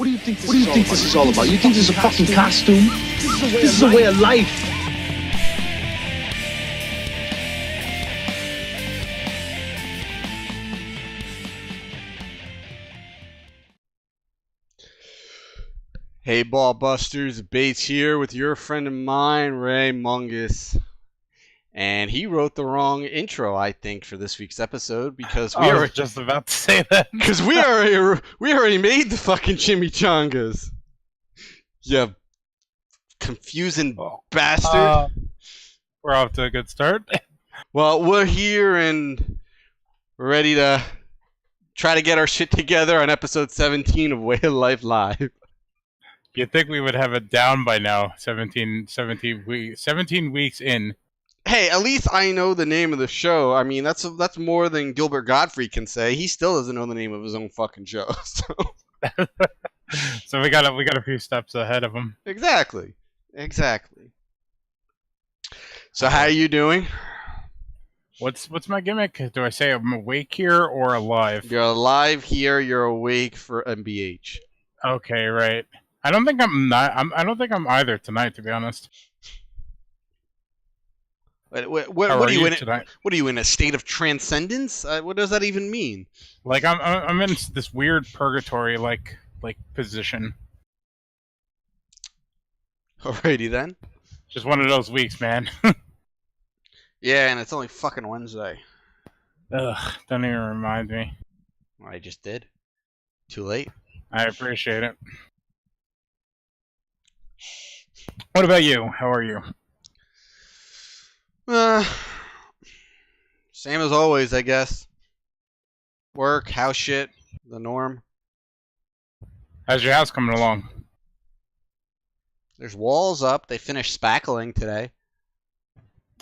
What do you think this is all about? You think this is a fucking costume? This is a way of life. Hey BALLBUSTERS, Bates here with your friend of mine, Ray Mungus. And he wrote the wrong intro, I think, for this week's episode because I was just about to say that. Because we already made the fucking chimichangas. You confusing bastard. We're off to a good start. Well, we're here and we're ready to try to get our shit together on episode 17 of Way of Life Live. You'd think we would have it down by now, 17 weeks in. Hey, at least I know the name of the show. I mean, that's more than Gilbert Gottfried can say. He still doesn't know the name of his own fucking show. So, so we got a few steps ahead of him. Exactly. So how are you doing? What's my gimmick? Do I say I'm awake here or alive? You're alive here. You're awake for MBH. Okay, right. I don't think I'm either tonight, to be honest. What are you in tonight? What are you in, a state of transcendence? What does that even mean? Like I'm in this weird purgatory like position. Alrighty then. Just one of those weeks, man. Yeah, and it's only fucking Wednesday. Ugh, don't even remind me. I just did. Too late. I appreciate it. What about you? How are you? Same as always, I guess. Work, house shit, the norm. How's your house coming along? There's walls up. They finished spackling today.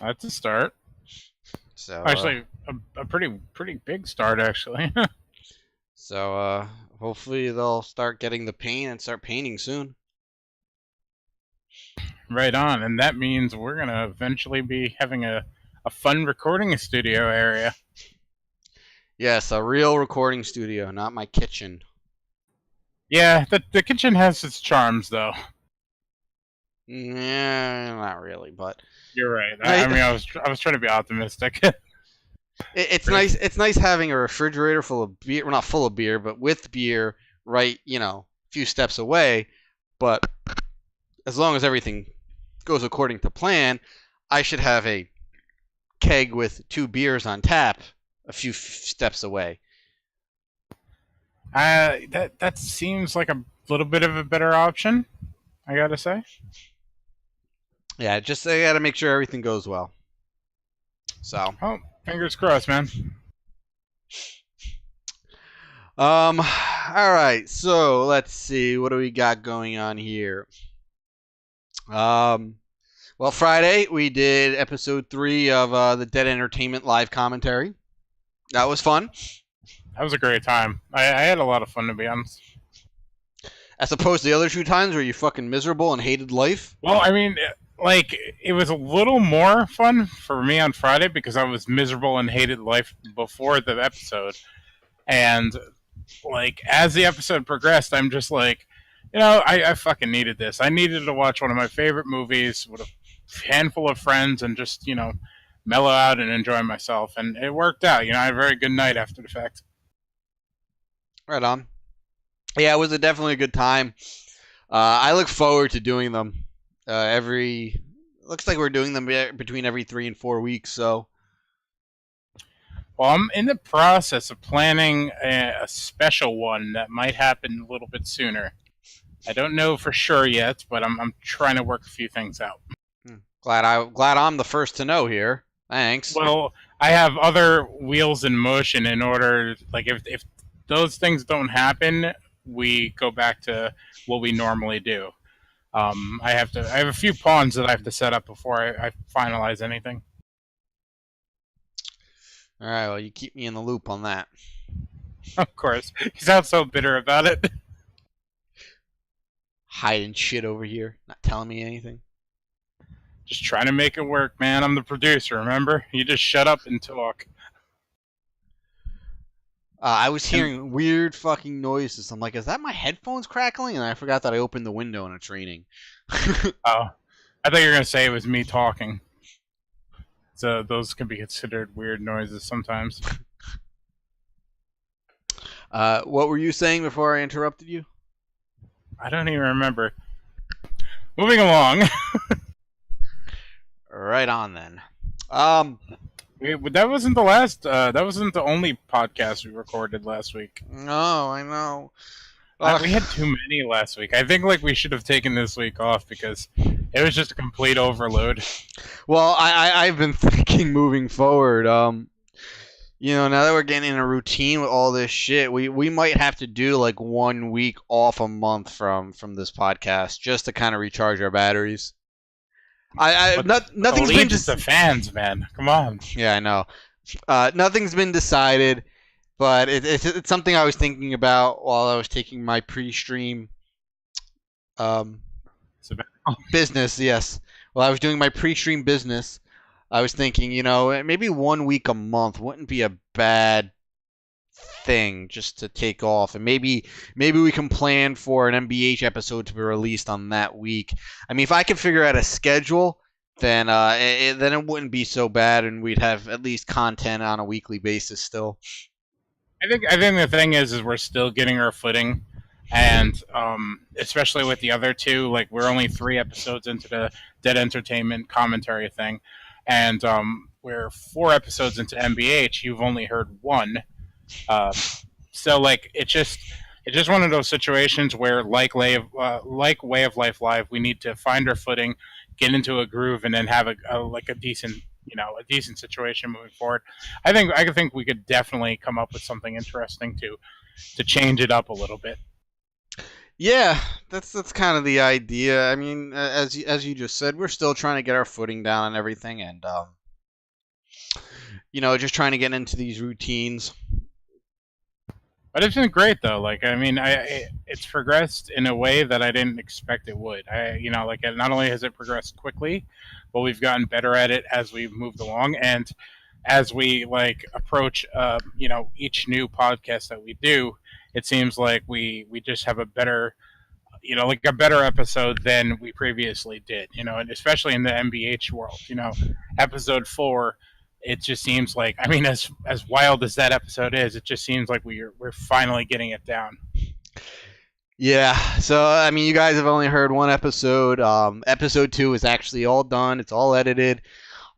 That's a start. So actually, a pretty big start, actually. So hopefully they'll start getting the paint and start painting soon. Right on, and that means we're gonna eventually be having a fun recording studio area. Yes, a real recording studio, not my kitchen. Yeah, the kitchen has its charms, though. Yeah, not really, but you're right. I mean, I was trying to be optimistic. It's nice. It's nice having a refrigerator full of beer. Well, not full of beer, but with beer, right? A few steps away. But as long as everything goes according to plan, I should have a keg with 2 beers on tap a few steps away. That seems like a little bit of a better option, I gotta say. Yeah, I gotta make sure everything goes well. So. Oh, fingers crossed, man. All right. So let's see. What do we got going on here? Well, Friday we did episode 3 of the Dead Entertainment live commentary. That was fun. That was a great time. I had a lot of fun, to be honest. As opposed to the other 2 times where you fucking miserable and hated life. Well, I mean, it was a little more fun for me on Friday because I was miserable and hated life before the episode. And, as the episode progressed, I'm just like, I fucking needed this. I needed to watch one of my favorite movies with a handful of friends and just, mellow out and enjoy myself. And it worked out. I had a very good night after the fact. Right on. Yeah, it was definitely a good time. I look forward to doing them. Looks like we're doing them between every 3 and 4 weeks, so. Well, I'm in the process of planning a special one that might happen a little bit sooner. I don't know for sure yet, but I'm trying to work a few things out. Glad I'm the first to know here. Thanks. Well, I have other wheels in motion in order, if those things don't happen, we go back to what we normally do. I have a few pawns that I have to set up before I finalize anything. All right, well, you keep me in the loop on that. Of course. You sound so bitter about it. Hiding shit over here, not telling me anything. Just trying to make it work, man. I'm the producer, remember? You just shut up and talk. I was hearing weird fucking noises. I'm like, is that my headphones crackling? And I forgot that I opened the window in a training. Oh, I thought you were gonna say it was me talking. So those can be considered weird noises sometimes. What were you saying before I interrupted you? I don't even remember. Moving along. Right on then. That wasn't the last. That wasn't the only podcast we recorded last week. No, I know. We had too many last week. I think we should have taken this week off because it was just a complete overload. Well, I've been thinking moving forward. Now that we're getting in a routine with all this shit, we might have to do 1 week off a month from this podcast just to kind of recharge our batteries. Nothing's been just the fans, man. Come on. Yeah, I know. Nothing's been decided, but it's something I was thinking about while I was taking my pre-stream business. Yes, while I was doing my pre-stream business, I was thinking, maybe 1 week a month wouldn't be a bad thing just to take off, and maybe we can plan for an MBH episode to be released on that week. I mean, if I could figure out a schedule, then it wouldn't be so bad, and we'd have at least content on a weekly basis still. I think the thing is we're still getting our footing, and especially with the other two, we're only 3 episodes into the Dead Entertainment commentary thing, and we're 4 episodes into MBH. You've only heard 1. So it's just one of those situations where like Way of Life Live, we need to find our footing, get into a groove, and then have a decent situation moving forward. I think we could definitely come up with something interesting to change it up a little bit. Yeah, that's kind of the idea. I mean, as you just said, we're still trying to get our footing down and everything, and just trying to get into these routines. But it's been great though. It's progressed in a way that I didn't expect it would. Not only has it progressed quickly, but we've gotten better at it as we've moved along, and as we approach, each new podcast that we do, it seems like we just have a better, a better episode than we previously did. And especially in the MBH world, episode 4. It just seems as wild as that episode is, it just seems like we're finally getting it down. Yeah, so I mean, you guys have only heard 1 episode. Episode 2 is actually all done. It's all edited,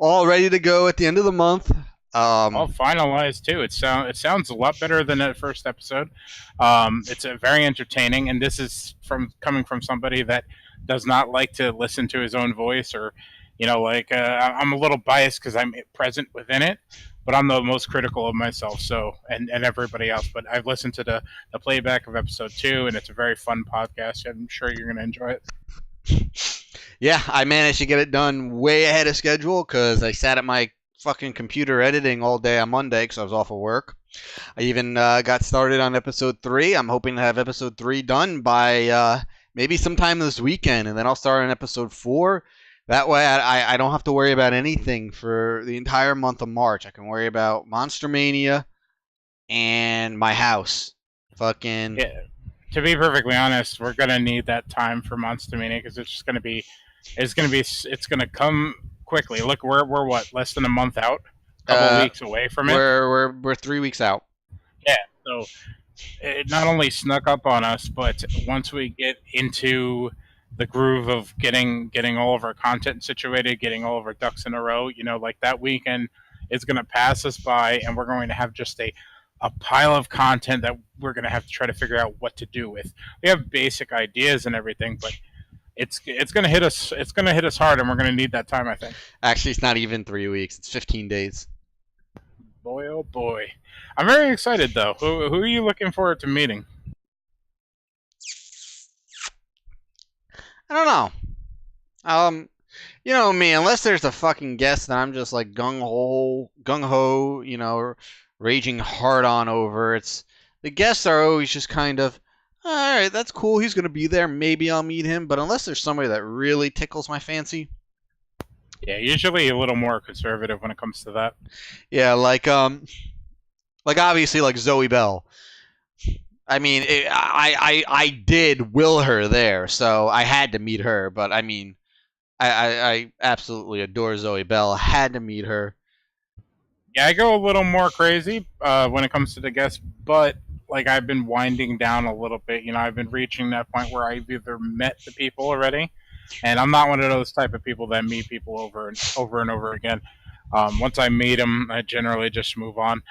all ready to go at the end of the month. All finalized too. It sounds a lot better than the first episode. It's very entertaining, and this is coming from somebody that does not like to listen to his own voice, or I'm a little biased because I'm present within it, but I'm the most critical of myself, so and everybody else. But I've listened to the playback of episode 2, and it's a very fun podcast. I'm sure you're going to enjoy it. Yeah, I managed to get it done way ahead of schedule because I sat at my fucking computer editing all day on Monday because I was off of work. I even got started on episode 3. I'm hoping to have episode 3 done by maybe sometime this weekend, and then I'll start on episode 4. That way, I don't have to worry about anything for the entire month of March. I can worry about Monster Mania and my house. Fucking. Yeah. To be perfectly honest, we're gonna need that time for Monster Mania because it's gonna come quickly. Look, we're what, less than a month out, a couple weeks away from it. We're 3 weeks out. Yeah. So it not only snuck up on us, but once we get into the groove of getting all of our content situated, getting all of our ducks in a row, that weekend is going to pass us by, and we're going to have just a pile of content that we're going to have to try to figure out what to do with. We have basic ideas and everything, but it's going to hit us. It's going to hit us hard, and we're going to need that time, I think. Actually, it's not even 3 weeks. It's 15 days. Boy, oh boy. I'm very excited, though. Who are you looking forward to meeting? I don't know. Me, unless there's a fucking guest that I'm just gung-ho, raging hard on over. The guests are always just kind of, alright, that's cool, he's going to be there, maybe I'll meet him, but unless there's somebody that really tickles my fancy. Yeah, usually a little more conservative when it comes to that. Yeah, Like obviously, like Zoe Bell. I mean, I did will her there, so I had to meet her. But I mean, I absolutely adore Zoe Bell. Had to meet her. Yeah, I go a little more crazy when it comes to the guests, but like I've been winding down a little bit. You know, I've been reaching that point where I've either met the people already, and I'm not one of those type of people that meet people over and over again. Once I meet them, I generally just move on.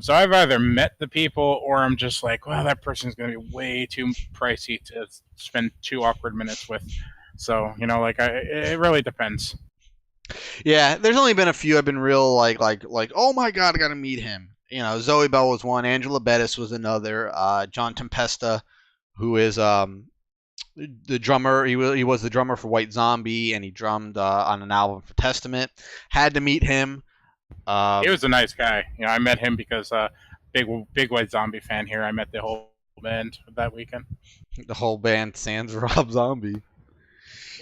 So I've either met the people or I'm just like, well, that person's going to be way too pricey to spend 2 awkward minutes with. So, you know, like it really depends. Yeah, there's only been a few I've been real like oh my god, I gotta meet him. You know, Zoe Bell was one, Angela Bettis was another, John Tempesta, who is the drummer. He was the drummer for White Zombie, and he drummed on an album for Testament. Had to meet him. He was a nice guy. You know, I met him because big White Zombie fan here. I met the whole band that weekend. The whole band sans Rob Zombie.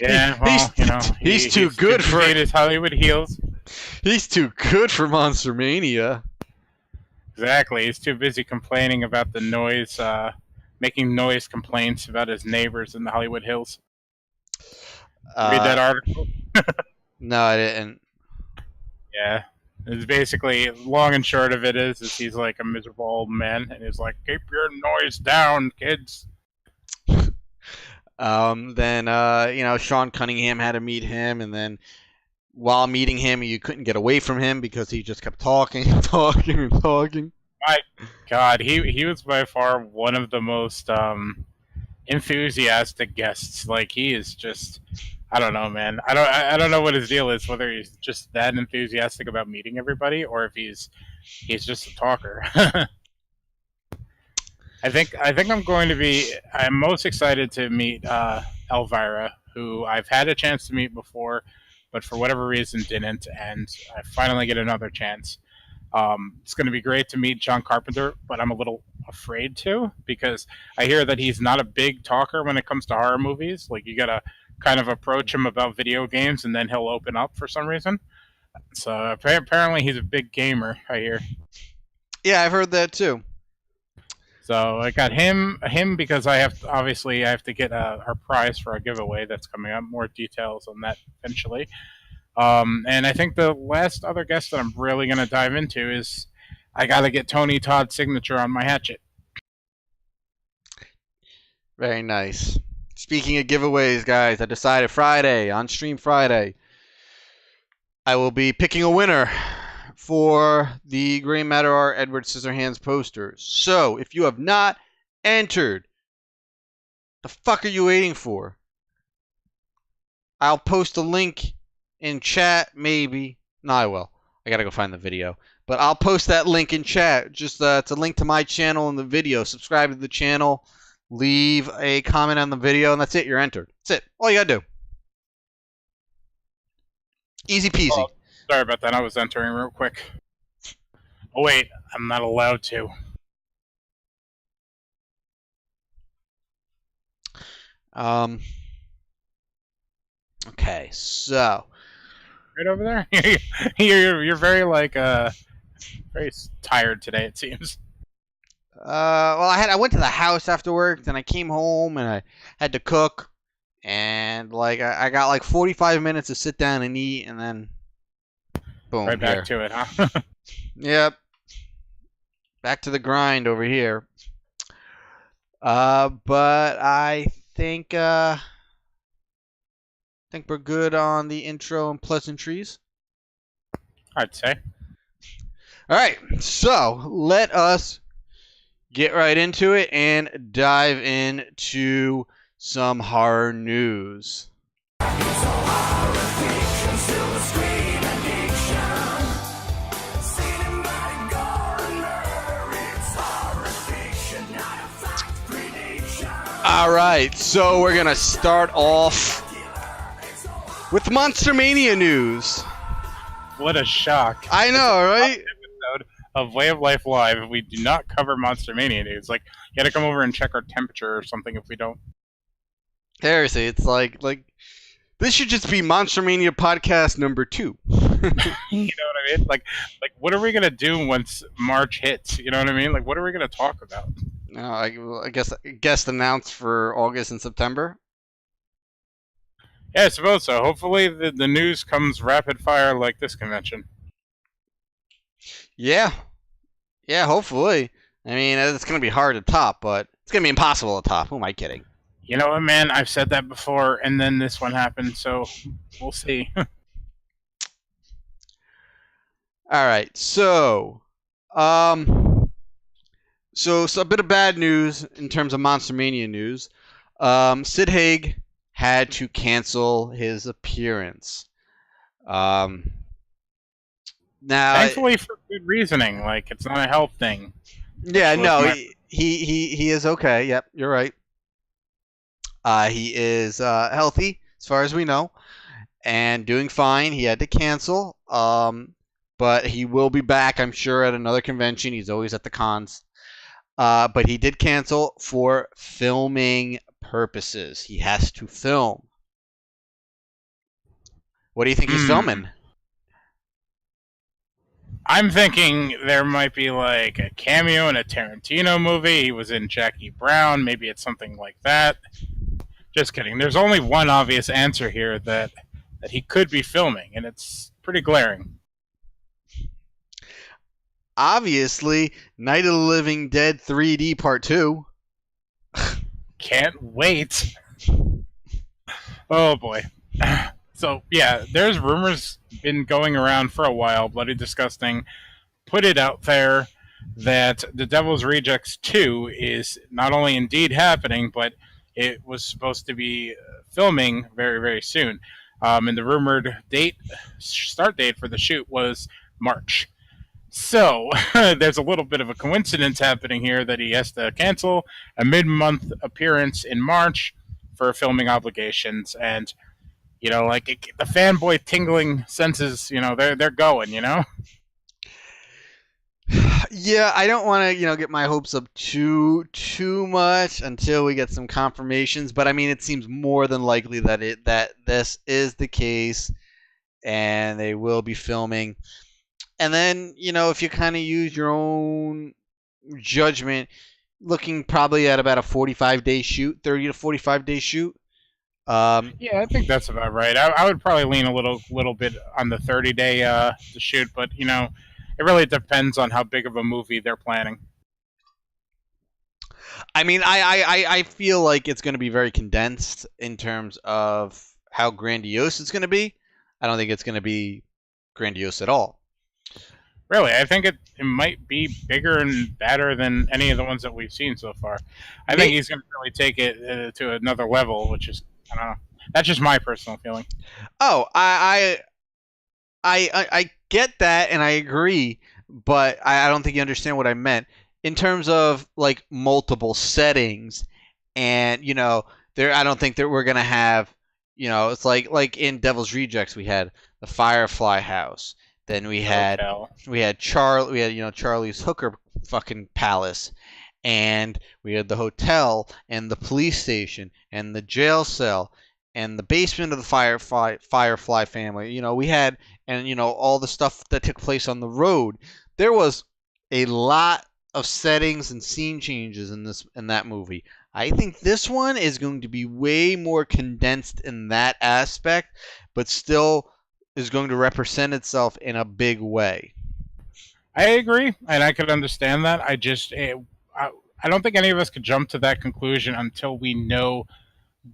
Yeah, well, you know, he's too good for his Hollywood heels. He's too good for Monster Mania. Exactly. He's too busy complaining about the noise, making noise complaints about his neighbors in the Hollywood Hills. Read that article? No, I didn't. Yeah. It's basically, long and short of it is he's like a miserable old man, and he's like, keep your noise down, kids. Then you know, Sean Cunningham had to meet him, and then while meeting him, you couldn't get away from him because he just kept talking and talking and talking. My God, he was by far one of the most enthusiastic guests. Like, he is just, I don't know, man. I don't know what his deal is. Whether he's just that enthusiastic about meeting everybody, or if he's just a talker. I think I'm most excited to meet Elvira, who I've had a chance to meet before, but for whatever reason didn't, and I finally get another chance. It's going to be great to meet John Carpenter, but I'm a little afraid to, because I hear that he's not a big talker when it comes to horror movies. Like, you got to kind of approach him about video games, and then he'll open up for some reason. So apparently he's a big gamer, I hear. Yeah, I've heard that too. So I got him because I have to get our prize for our giveaway that's coming up. More details on that eventually. And I think the last other guest that I'm really going to dive into is I got to get Tony Todd's signature on my hatchet. Very nice. Speaking of giveaways, guys, I decided Friday, on Stream Friday, I will be picking a winner for the Gray Matter Art Edward Scissorhands posters. So, if you have not entered, the fuck are you waiting for? I'll post a link in chat, maybe. No, I will. I gotta go find the video. But I'll post that link in chat. Just it's a link to my channel in the video. Subscribe to the channel. Leave a comment on the video, and that's it. You're entered. That's it. All you gotta do. Easy peasy. Oh, sorry about that. I was entering real quick. Oh, wait. I'm not allowed to. Okay, so Right over there? you're very, like, very tired today, it seems. Well, I went to the house after work, then I came home and I had to cook, and like I got like 45 minutes to sit down and eat, and then boom, right back to it, huh? Yep, back to the grind over here. But I think we're good on the intro and pleasantries. I'd say. All right, so let us get right into it and dive into some horror news. All right, so we're gonna start off with Monster Mania news. What a shock. I know, right? Episode of Way of Life Live, we do not cover Monster Mania news. Like, you gotta come over and check our temperature or something if we don't. Seriously, it's like this should just be Monster Mania podcast number 2. You know what I mean? Like what are we gonna do once March hits? You know what I mean? Like, what are we gonna talk about? No, I guess guest announced for August and September. Yeah, I suppose so. Hopefully, the news comes rapid fire like this convention. Yeah, hopefully. I mean, it's gonna be hard to top, but it's gonna be impossible to top. Who am I kidding? You know what, man? I've said that before, and then this one happened, so we'll see. All right, so a bit of bad news in terms of Monster Mania news. Sid Haig had to cancel his appearance. Now, Thankfully, for good reasoning, like it's not a health thing. yeah, no, he is okay. Yep, you're right. He is healthy as far as we know, and doing fine. He had to cancel. But he will be back, I'm sure, at another convention. He's always at the cons. But he did cancel for filming purposes. He has to film. What do you think he's filming? I'm thinking there might be like a cameo in a Tarantino movie. He was in Jackie Brown. Maybe it's something like that. Just kidding. There's only one obvious answer here that he could be filming, and it's pretty glaring. Obviously, Night of the Living Dead 3D Part 2. Can't wait. Oh, boy. So, yeah, there's rumors been going around for a while. Bloody Disgusting put it out there that The Devil's Rejects 2 is not only indeed happening, but it was supposed to be filming very, very soon. And the rumored start date for the shoot was March. So, there's a little bit of a coincidence happening here that he has to cancel a mid-month appearance in March for filming obligations. And, you know, like, the fanboy tingling senses, you know, they're going, you know? Yeah, I don't want to, get my hopes up too much until we get some confirmations. But, I mean, it seems more than likely that this is the case and they will be filming. And then, if you kind of use your own judgment, looking probably at about a 45-day shoot, 30 to 45-day shoot. Yeah, I think that's about right. I would probably lean a little bit on the 30-day to shoot, but, it really depends on how big of a movie they're planning. I mean, I feel like it's going to be very condensed in terms of how grandiose it's going to be. I don't think it's going to be grandiose at all. Really, I think it might be bigger and badder than any of the ones that we've seen so far. I think he's going to really take it to another level, which is, I don't know. That's just my personal feeling. Oh, I get that, and I agree, but I don't think you understand what I meant. In terms of, like, multiple settings, and, I don't think that we're going to have, it's like in Devil's Rejects, we had the Firefly house. Then we had Charlie's hooker fucking palace, and we had the hotel and the police station and the jail cell and the basement of the Firefly family. We had all the stuff that took place on the road. There was a lot of settings and scene changes in that movie. I think this one is going to be way more condensed in that aspect, but still is going to represent itself in a big way. I agree, and I could understand that. I don't think any of us could jump to that conclusion until we know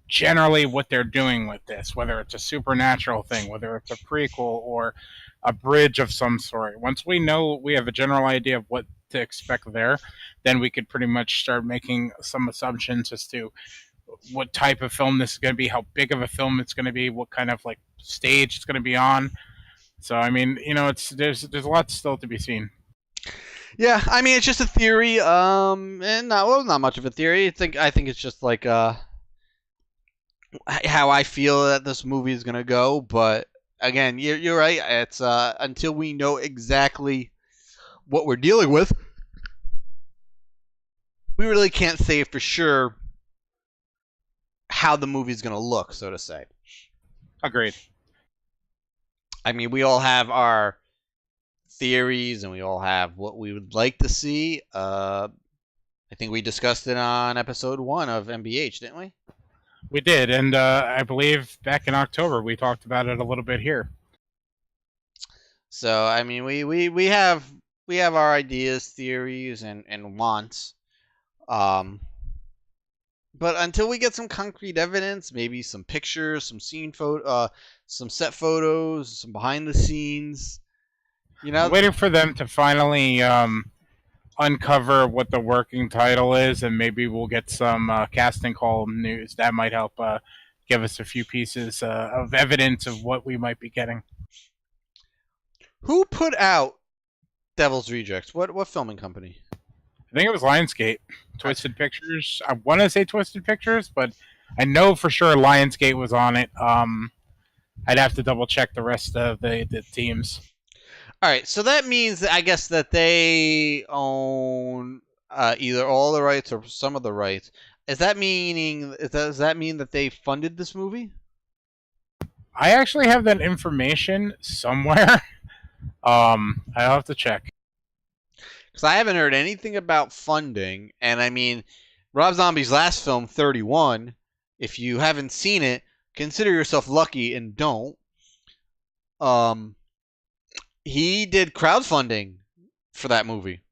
generally what they're doing with this, whether it's a supernatural thing, whether it's a prequel or a bridge of some sort. Once we know, we have a general idea of what to expect there, then we could pretty much start making some assumptions as to what type of film this is going to be, how big of a film it's going to be, what kind of like stage it's going to be on. So I mean, there's a lot still to be seen. Yeah, I mean, it's just a theory, and not much of a theory. I think it's just like how I feel that this movie is going to go. But again, you're right. It's until we know exactly what we're dealing with, we really can't say for sure how the movie is going to look, so to say. Agreed. I mean, we all have our theories, and we all have what we would like to see. I think we discussed it on episode 1 of MBH, didn't we? We did, and I believe back in October we talked about it a little bit here. So I mean, we have our ideas, theories, and wants. But until we get some concrete evidence, maybe some pictures, some some set photos, some behind the scenes, I'm waiting for them to finally uncover what the working title is, and maybe we'll get some casting call news that might help give us a few pieces of evidence of what we might be getting. Who put out Devil's Rejects? What filming company? I think it was Lionsgate, Twisted Pictures. I want to say Twisted Pictures, but I know for sure Lionsgate was on it. I'd have to double check the rest of the teams. All right, so that means I guess that they own either all the rights or some of the rights. Does that mean that they funded this movie? I actually have that information somewhere. I'll have to check. Because I haven't heard anything about funding, and I mean, Rob Zombie's last film, 31, if you haven't seen it, consider yourself lucky and don't. He did crowdfunding for that movie.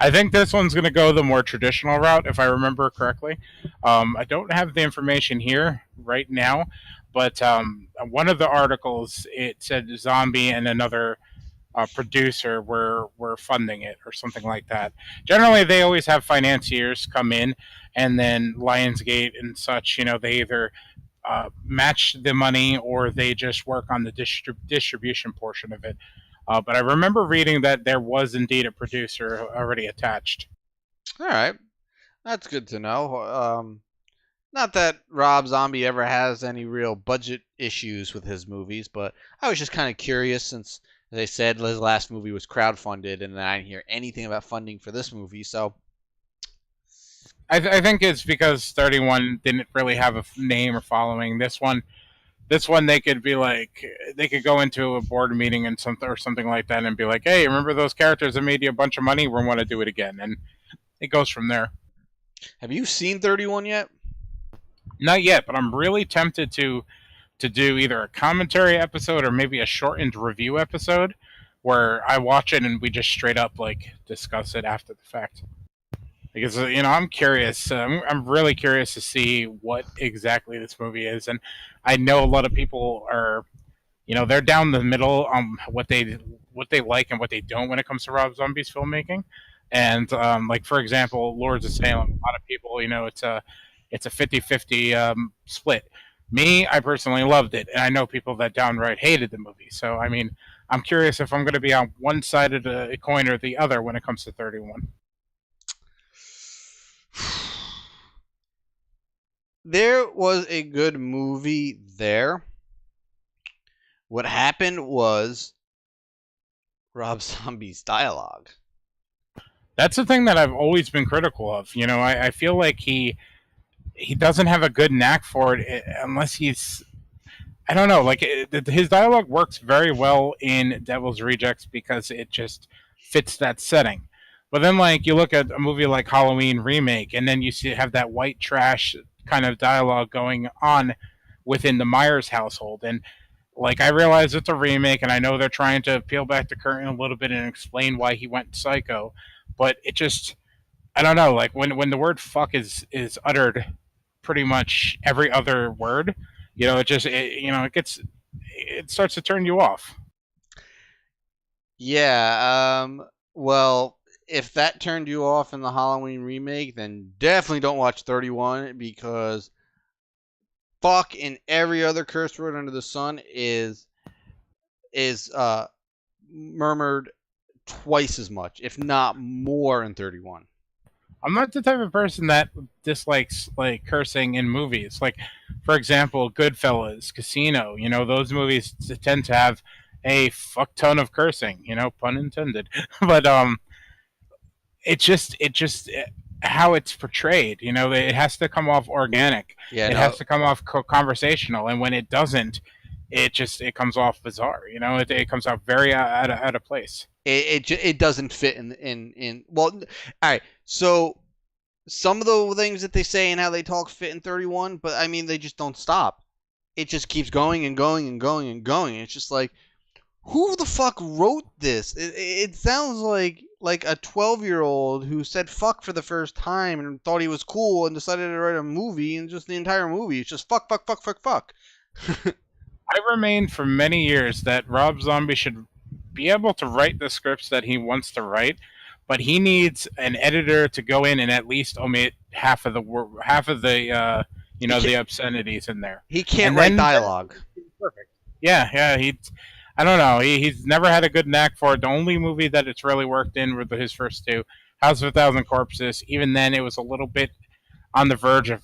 I think this one's going to go the more traditional route, if I remember correctly. I don't have the information here right now, but one of the articles, it said Zombie and another producer were funding it or something like that. Generally, they always have financiers come in, and then Lionsgate and such, they either match the money or they just work on the distribution portion of it. But I remember reading that there was indeed a producer already attached. All right. That's good to know. Not that Rob Zombie ever has any real budget issues with his movies, but I was just kind of curious since, as I said, his last movie was crowdfunded, and I didn't hear anything about funding for this movie, so... I think it's because 31 didn't really have a name or following. This one, they could be like, they could go into a board meeting and something like that and be like, hey, remember those characters that made you a bunch of money? We want to do it again. And it goes from there. Have you seen 31 yet? Not yet, but I'm really tempted to do either a commentary episode or maybe a shortened review episode where I watch it and we just straight up discuss it after the fact. Because I'm curious. I'm really curious to see what exactly this movie is, and I know a lot of people are, they're down the middle on what they like and what they don't when it comes to Rob Zombie's filmmaking. And for example, Lords of Salem. A lot of people, it's a 50-50 split. Me, I personally loved it, and I know people that downright hated the movie. So I mean, I'm curious if I'm going to be on one side of the coin or the other when it comes to 31. There was a good movie there. What happened was Rob Zombie's dialogue. That's the thing that I've always been critical of. I feel like he doesn't have a good knack for it unless he's... I don't know. His dialogue works very well in Devil's Rejects because it just fits that setting. But then, you look at a movie like Halloween Remake, and then you have that white trash kind of dialogue going on within the Myers household. And, I realize it's a remake, and I know they're trying to peel back the curtain a little bit and explain why he went psycho. But it just... I don't know. When the word fuck is uttered pretty much every other word, it starts to turn you off. Yeah, well... If that turned you off in the Halloween remake, then definitely don't watch 31 because fuck and every other curse word under the sun is murmured twice as much, if not more, in 31. I'm not the type of person that dislikes cursing in movies. For example, Goodfellas, Casino. Those movies tend to have a fuck ton of cursing. Pun intended. But It just how it's portrayed. It has to come off organic. Yeah, it has to come off conversational, and when it doesn't, it comes off bizarre. It comes out very out of place. It doesn't fit in well. All right, so some of the things that they say and how they talk fit in 31, but I mean they just don't stop. It just keeps going and going and going and going. It's just like, who the fuck wrote this? It sounds like a 12-year-old who said fuck for the first time and thought he was cool and decided to write a movie, and just the entire movie is just fuck fuck fuck fuck fuck. I remained for many years that Rob Zombie should be able to write the scripts that he wants to write, but he needs an editor to go in and at least omit half of the the obscenities in there. He can't write dialogue. Perfect. Yeah. I don't know. He's never had a good knack for it. The only movie that it's really worked in were his first two, House of a Thousand Corpses. Even then, it was a little bit on the verge of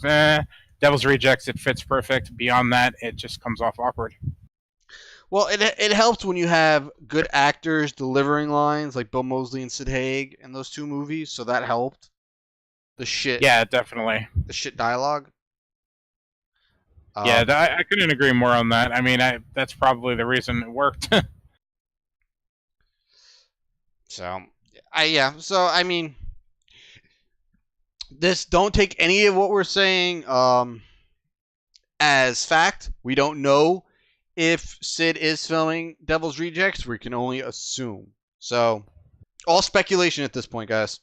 Devil's Rejects. It fits perfect. Beyond that, it just comes off awkward. Well, it helps when you have good actors delivering lines like Bill Moseley and Sid Haig in those two movies, so that helped. The shit. Yeah, definitely. The shit dialogue. Yeah, I couldn't agree more on that. I mean, that's probably the reason it worked. So I mean, don't take any of what we're saying as fact. We don't know if Sid is filming Devil's Rejects. We can only assume. So, all speculation at this point, guys.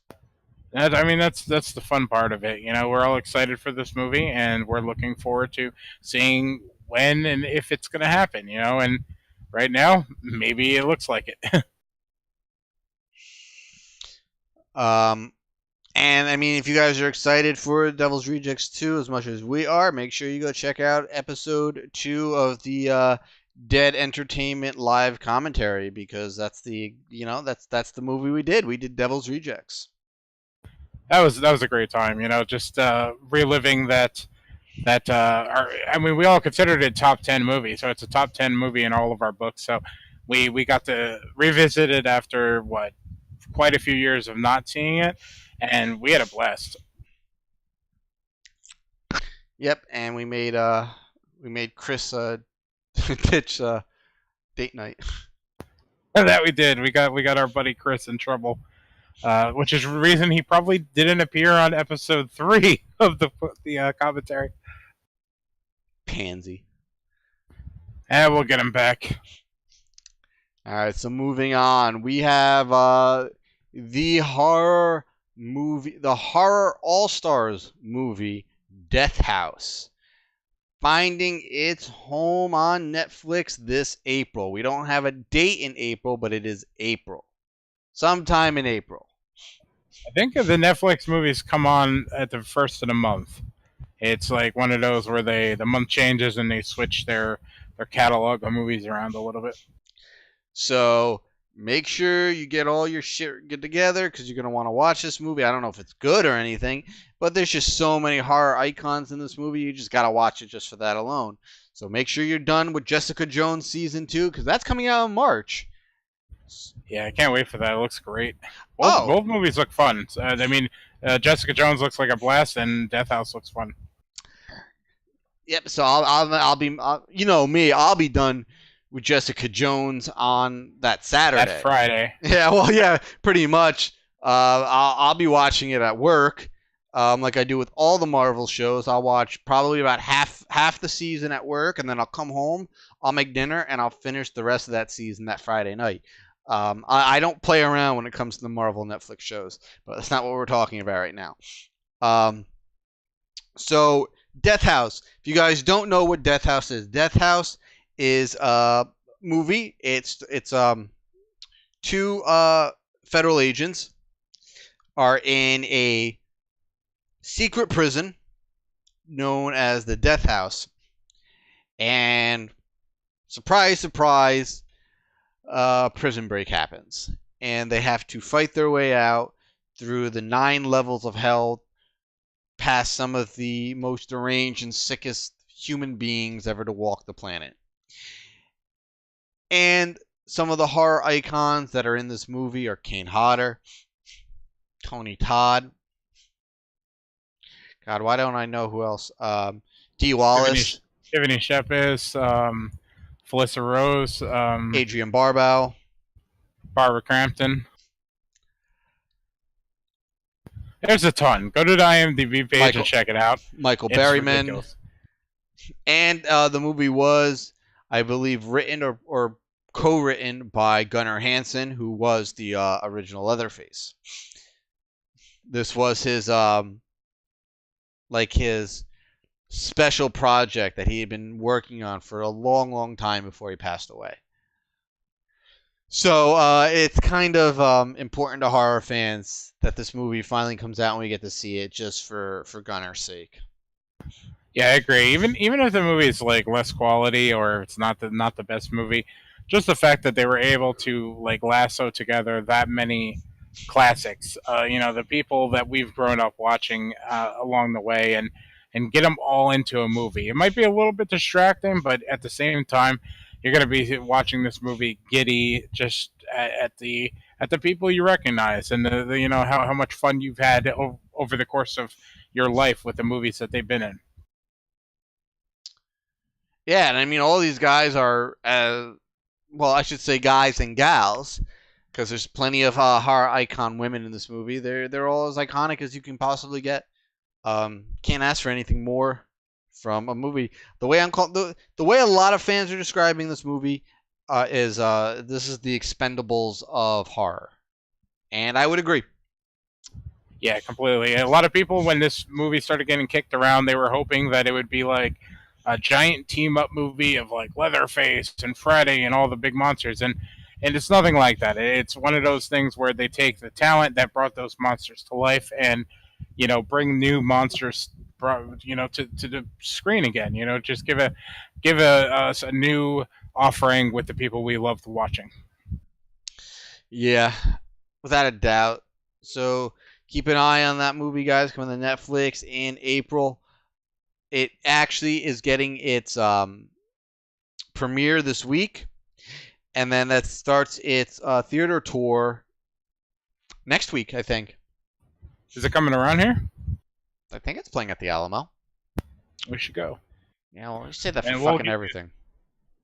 I mean, that's the fun part of it. We're all excited for this movie, and we're looking forward to seeing when and if it's going to happen. And right now, maybe it looks like it. And I mean, if you guys are excited for Devil's Rejects 2 as much as we are, make sure you go check out episode 2 of the Dead Entertainment live commentary, because that's the that's the movie we did. We did Devil's Rejects. That was a great time, just reliving that. I mean, we all considered it top 10 movie, so it's a top 10 movie in all of our books. So we got to revisit it after quite a few years of not seeing it, and we had a blast. Yep, and we made Chris pitch date night. That we did. We got our buddy Chris in trouble. Which is the reason he probably didn't appear on episode 3 of the commentary. Pansy. And we'll get him back. All right, so moving on, we have the horror all-stars movie, Death House, finding its home on Netflix this April. We don't have a date in April, but it is April. Sometime in April. I think the Netflix movies come on at the first of the month. It's like one of those where the month changes and they switch their catalog of movies around a little bit. So make sure you get all your shit together, because you're going to want to watch this movie. I don't know if it's good or anything, but there's just so many horror icons in this movie. You just got to watch it just for that alone. So make sure you're done with Jessica Jones Season 2, because that's coming out in March. Yeah, I can't wait for that. It looks great. Both movies look fun. I mean, Jessica Jones looks like a blast, and Death House looks fun. Yep. So I'll be me. I'll be done with Jessica Jones on that Saturday. That Friday. Yeah. Well, yeah, pretty much. I'll be watching it at work, like I do with all the Marvel shows. I'll watch probably about half the season at work, and then I'll come home. I'll make dinner, and I'll finish the rest of that season that Friday night. I don't play around when it comes to the Marvel Netflix shows, but that's not what we're talking about right now. So Death House. If you guys don't know what Death House is a movie. It's two federal agents are in a secret prison known as the Death House, and surprise, surprise. Prison break happens, and they have to fight their way out through the 9 levels of hell, past some of the most deranged and sickest human beings ever to walk the planet. And some of the horror icons that are in this movie are Kane Hodder, Tony Todd. God, why don't I know who else? Dee Wallace. Tiffany Shepis, Felissa Rose, Adrian Barbeau, Barbara Crampton. There's a ton. Go to the IMDb page and check it out. Michael It's Berryman. ridiculous. And the movie was, I believe, written or co-written by Gunnar Hansen, who was the original Leatherface. This was his his special project that he had been working on for a long, long time before he passed away. So it's kind of important to horror fans that this movie finally comes out and we get to see it, just for Gunnar's sake. Yeah, I agree. Even if the movie is like less quality or it's not the best movie, just the fact that they were able to like lasso together that many classics, the people that we've grown up watching along the way, and get them all into a movie. It might be a little bit distracting, but at the same time, you're going to be watching this movie giddy just at the people you recognize, and how much fun you've had over the course of your life with the movies that they've been in. Yeah, and I mean, all these guys are, I should say guys and gals, because there's plenty of horror icon women in this movie. They're all as iconic as you can possibly get. Can't ask for anything more from a movie. The way the way a lot of fans are describing this movie is this is the Expendables of horror, and I would agree. Yeah, completely. A lot of people, when this movie started getting kicked around, they were hoping that it would be like a giant team-up movie of like Leatherface and Freddy and all the big monsters, and it's nothing like that. It's one of those things where they take the talent that brought those monsters to life and bring new monsters to the screen again. Just give us a new offering with the people we loved watching. Yeah, without a doubt. So keep an eye on that movie, guys, coming to Netflix in April. It actually is getting its premiere this week, and then that starts its theater tour next week, I think. Is it coming around here? I think it's playing at the Alamo. We should go. Yeah, well, we say that for fucking everything.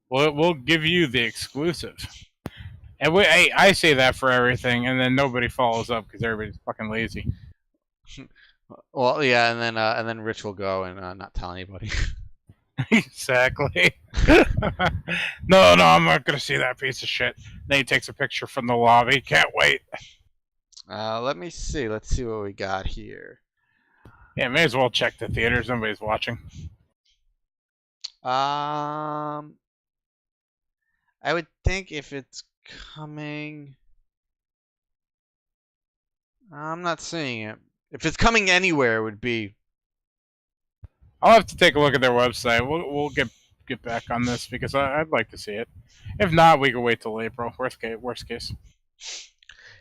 We'll give you the exclusive. And I say that for everything, and then nobody follows up because everybody's fucking lazy. Well, yeah, and then Rich will go and not tell anybody. Exactly. No, I'm not gonna see that piece of shit. Then he takes a picture from the lobby. Can't wait. Let me see. Let's see what we got here. Yeah, may as well check the theaters. Nobody's watching. I would think if it's coming, I'm not seeing it. If it's coming anywhere, it would be. I'll have to take a look at their website. We'll get back on this because I'd like to see it. If not, we can wait till April. Worst case.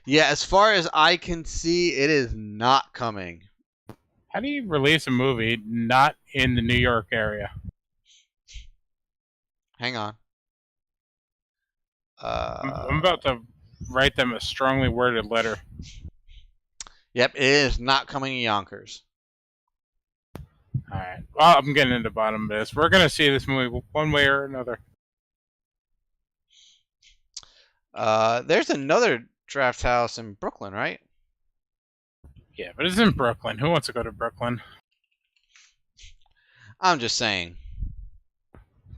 Yeah, as far as I can see, it is not coming. How do you release a movie not in the New York area? Hang on. I'm about to write them a strongly worded letter. Yep, it is not coming in Yonkers. Alright. Well, I'm getting into the bottom of this. We're going to see this movie one way or another. There's another draft house in Brooklyn, right? Yeah, but it's in Brooklyn. Who wants to go to Brooklyn? I'm just saying.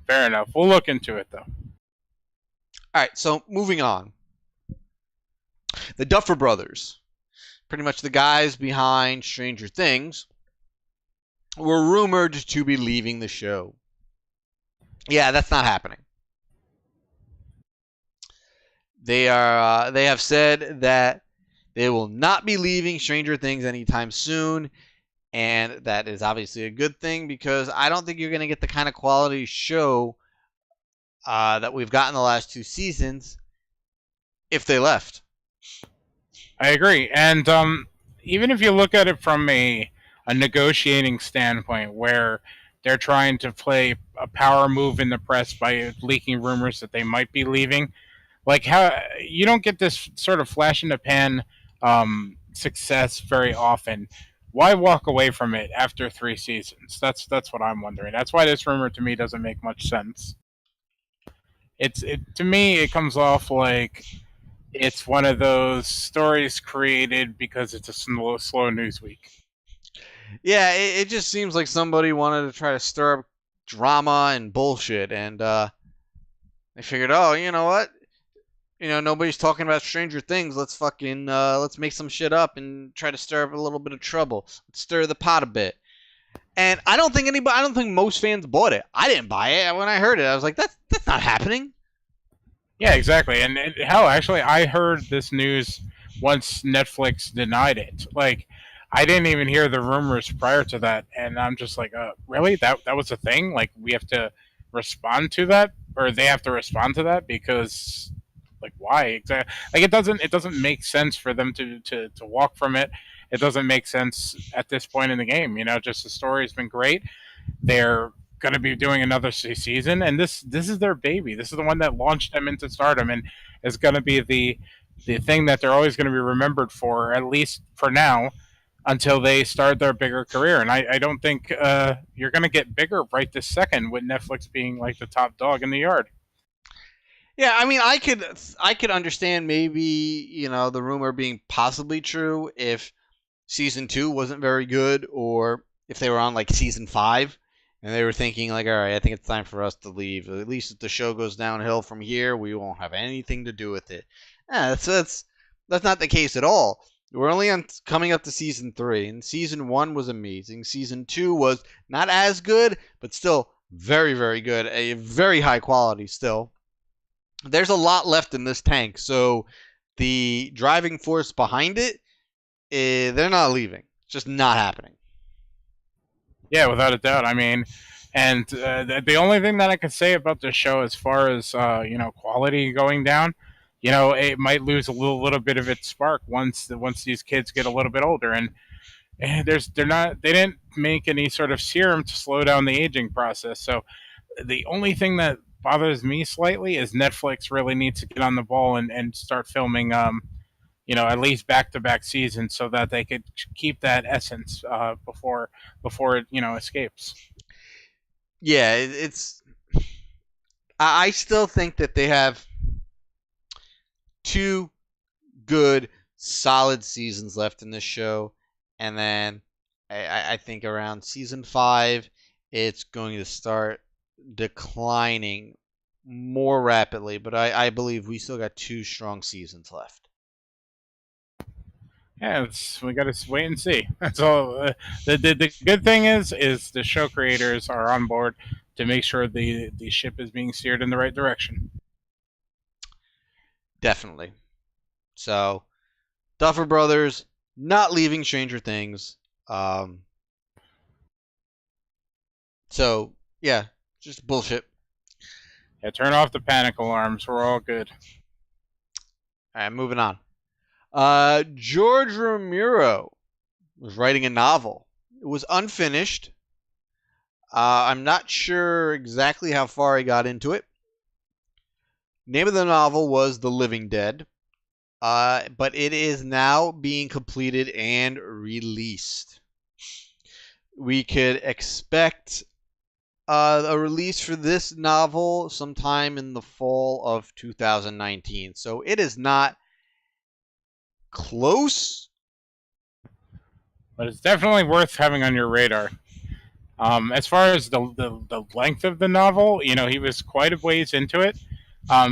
Fair enough. We'll look into it, though. Alright, so moving on. The Duffer Brothers, pretty much the guys behind Stranger Things, were rumored to be leaving the show. Yeah, that's not happening. They have said that they will not be leaving Stranger Things anytime soon, and that is obviously a good thing because I don't think you're going to get the kind of quality show that we've gotten the last 2 seasons if they left. I agree, and even if you look at it from a negotiating standpoint, where they're trying to play a power move in the press by leaking rumors that they might be leaving, like how you don't get this sort of flash in the pan success very often. Why walk away from it after 3 seasons? That's what I'm wondering. That's why this rumor to me doesn't make much sense. To me it comes off like it's one of those stories created because it's a slow news week. Yeah, it just seems like somebody wanted to try to stir up drama and bullshit, and they figured, oh, you know what? Nobody's talking about Stranger Things. Let's fucking let's make some shit up and try to stir up a little bit of trouble. Let's stir the pot a bit. And I don't think most fans bought it. I didn't buy it. When I heard it, I was like, that's not happening. Yeah, exactly. And hell, actually, I heard this news once Netflix denied it. Like, I didn't even hear the rumors prior to that, and I'm just like, really? That was a thing? Like, we have to respond to that, or they have to respond to that because, like, why exactly? Like, it doesn't make sense for them to walk from it. It doesn't make sense at this point in the game. Just the story has been great. They're going to be doing another season, and this is their baby. This is the one that launched them into stardom, and is going to be the thing that they're always going to be remembered for, at least for now, until they start their bigger career. And I don't think you're going to get bigger right this second with Netflix being like the top dog in the yard. Yeah, I mean, I could understand maybe the rumor being possibly true if season 2 wasn't very good, or if they were on like season 5 and they were thinking like, all right, I think it's time for us to leave. At least if the show goes downhill from here, we won't have anything to do with it. That's not the case at all. We're only coming up to season 3, and season 1 was amazing. Season 2 was not as good, but still very, very good. A very high quality still. There's a lot left in this tank, so the driving force behind it, they're not leaving. It's just not happening. Yeah, without a doubt. I mean, and the only thing that I could say about this show, as far as quality going down, it might lose a little bit of its spark once these kids get a little bit older, and they didn't make any sort of serum to slow down the aging process. So the only thing that bothers me slightly is Netflix really needs to get on the ball and start filming at least back-to-back seasons so that they could keep that essence before it escapes. Yeah, it's. I still think that they have 2 good, solid seasons left in this show, and then I think around season 5, it's going to start declining more rapidly. But I believe we still got 2 strong seasons left. Yeah, we got to wait and see. That's all. The good thing is the show creators are on board to make sure the ship is being steered in the right direction. Definitely. So, Duffer Brothers not leaving Stranger Things. So yeah, just bullshit. Yeah, turn off the panic alarms. We're all good. All right, moving on. George Romero was writing a novel. It was unfinished. I'm not sure exactly how far he got into it. Name of the novel was The Living Dead, but it is now being completed and released. We could expect a release for this novel sometime in the fall of 2019. So it is not close, but it's definitely worth having on your radar. As far as the length of the novel, he was quite a ways into it.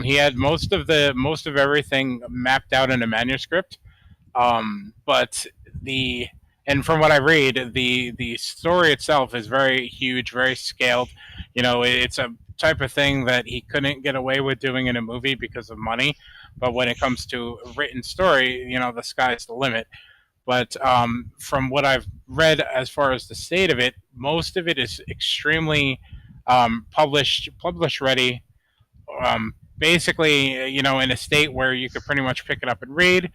He had most of everything mapped out in a manuscript, but and from what I read, the story itself is very huge, very scaled. It's a type of thing that he couldn't get away with doing in a movie because of money. But when it comes to a written story, the sky's the limit. But from what I've read, as far as the state of it, most of it is extremely publish ready. Basically, in a state where you could pretty much pick it up and read.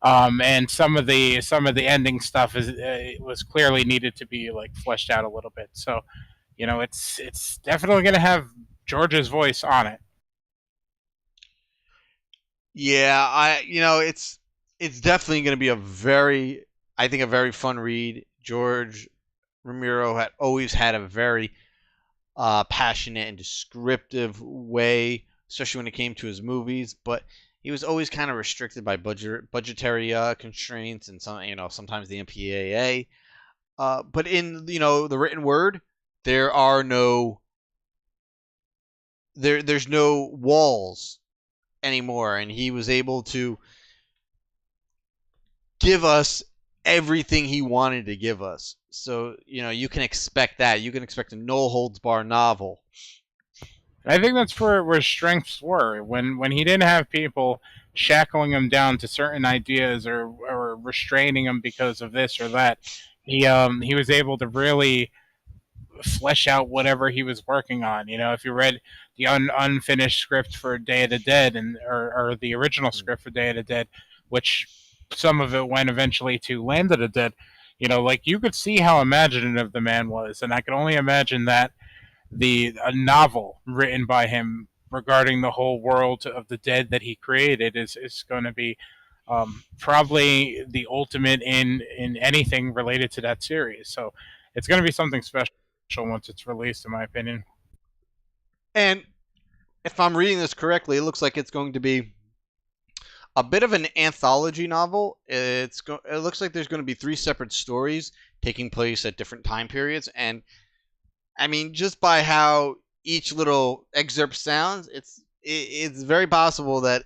And some of the ending stuff was clearly needed to be like fleshed out a little bit. So, it's definitely going to have George's voice on it. Yeah, it's definitely going to be a very fun read. George Romero always had a very passionate and descriptive way especially when it came to his movies. But he was always kind of restricted by budgetary constraints and sometimes the MPAA. But in the written word, there's no walls anymore, and he was able to give us everything he wanted to give us. So, you can expect that. You can expect a no-holds-barred novel. I think that's where his strengths were. When he didn't have people shackling him down to certain ideas or restraining him because of this or that, he was able to really flesh out whatever he was working on. If you read the unfinished script for Day of the Dead or the original script for Day of the Dead, which some of it went eventually to Land of the Dead, you could see how imaginative the man was, and I can only imagine that a novel written by him regarding the whole world of the dead that he created is going to be probably the ultimate in anything related to that series. So it's going to be something special once it's released, in my opinion. And if I'm reading this correctly, it looks like it's going to be a bit of an anthology novel. It looks like there's going to be 3 separate stories taking place at different time periods, and I mean, just by how each little excerpt sounds, it's very possible that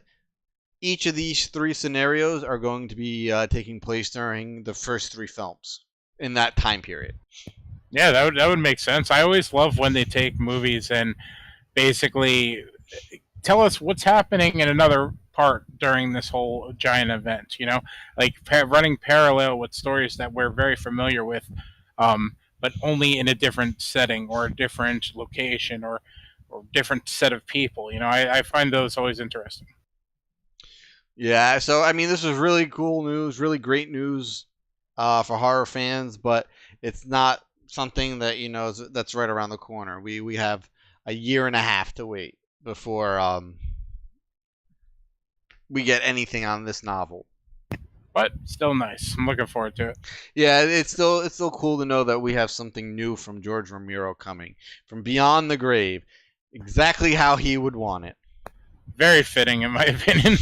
each of these 3 scenarios are going to be taking place during the first 3 films in that time period. Yeah, that would make sense. I always love when they take movies and basically tell us what's happening in another part during this whole giant event. Like running parallel with stories that we're very familiar with. But only in a different setting or a different location or different set of people. I find those always interesting. Yeah, so I mean, this is really cool news, really great news for horror fans, but it's not something that that's right around the corner. We have a year and a half to wait before we get anything on this novel. But still nice. I'm looking forward to it. Yeah, it's still cool to know that we have something new from George Romero coming from beyond the grave, exactly how he would want it. Very fitting, in my opinion.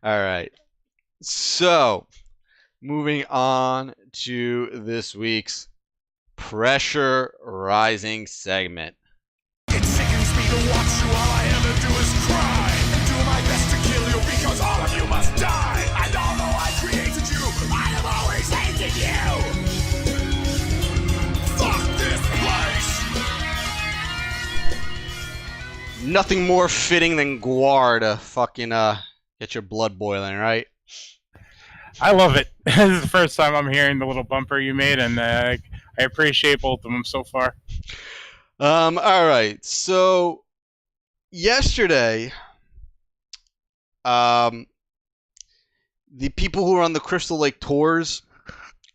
All right. So, moving on to this week's Pressure Rising segment. It sickens me to watch you. All I ever do is cry and do my best to kill you because all of you must die. And although I created you, I have always hated you. Fuck this place. Nothing more fitting than Gwar to fucking get your blood boiling, right? I love it. This is the first time I'm hearing the little bumper you made, and I appreciate both of them so far. All right. So yesterday, the people who run the Crystal Lake tours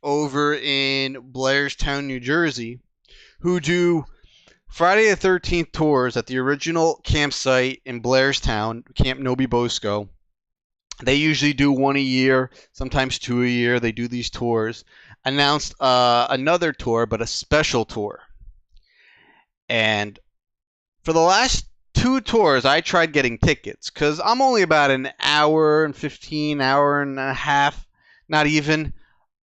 over in Blairstown, New Jersey, who do Friday the 13th tours at the original campsite in Blairstown, Camp Nobi Bosco. They usually do 1 a year, sometimes 2 a year. They do these tours. Announced another tour, but a special tour. And for the last 2 tours, I tried getting tickets because I'm only about an hour and 15, hour and a half, not even,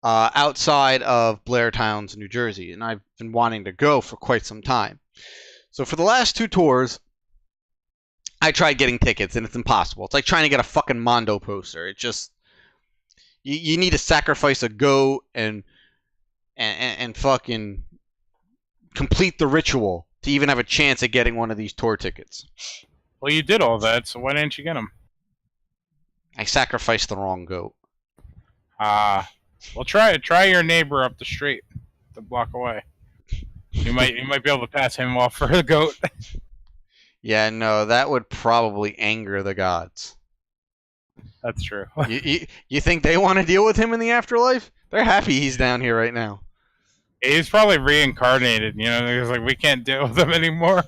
outside of Blairstown, New Jersey. And I've been wanting to go for quite some time. So for the last 2 tours, I tried getting tickets, and it's impossible. It's like trying to get a fucking Mondo poster. It just... You need to sacrifice a goat and fucking complete the ritual to even have a chance at getting one of these tour tickets. Well, you did all that, so why didn't you get them? I sacrificed the wrong goat. Well, try your neighbor up the street, the block away. You might be able to pass him off for a goat. Yeah, no, that would probably anger the gods. That's true. You think they want to deal with him in the afterlife? They're happy he's down here right now. He's probably reincarnated. He's like, we can't deal with him anymore.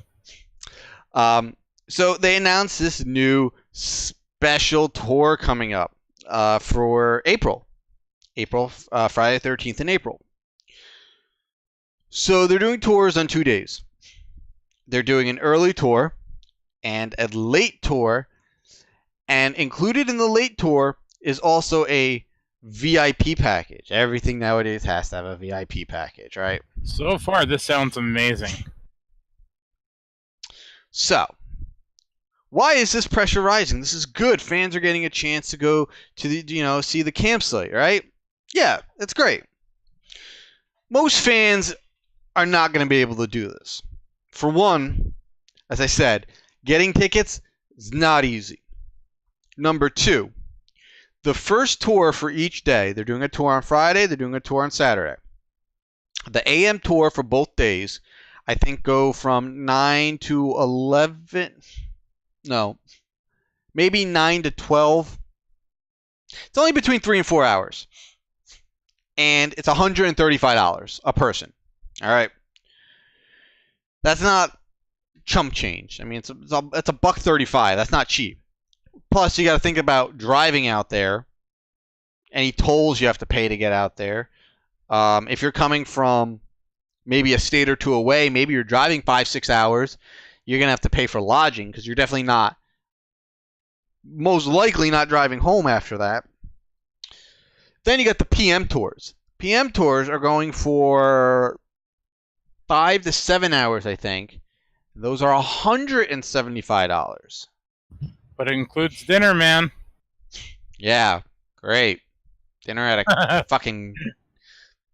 So they announced this new special tour coming up for April. Friday the 13th in April. So they're doing tours on 2 days. they're doing an early tour and a late tour, and included in the late tour is also a VIP package. Everything nowadays has to have a VIP package, right? So far, this sounds amazing. So, why is this pressure rising? This is good. Fans are getting a chance to go to the, see the campsite, right? Yeah, it's great. Most fans are not going to be able to do this. For one, as I said, getting tickets is not easy. Number two, the first tour for each day, they're doing a tour on Friday, they're doing a tour on Saturday. The AM tour for both days, I think, go from 9 to 11. No, maybe 9 to 12. It's only between 3 and 4 hours. And it's $135 a person. All right. That's not chump change. I mean, it's $135. That's not cheap. Plus, you got to think about driving out there. Any tolls you have to pay to get out there. If you're coming from maybe a state or two away, maybe you're driving 5-6 hours, you're going to have to pay for lodging because you're definitely not, most likely not driving home after that. Then you got the PM tours. PM tours are going for 5 to 7 hours, I think. Those are $175. But it includes dinner, man. Yeah, great. Dinner at a fucking,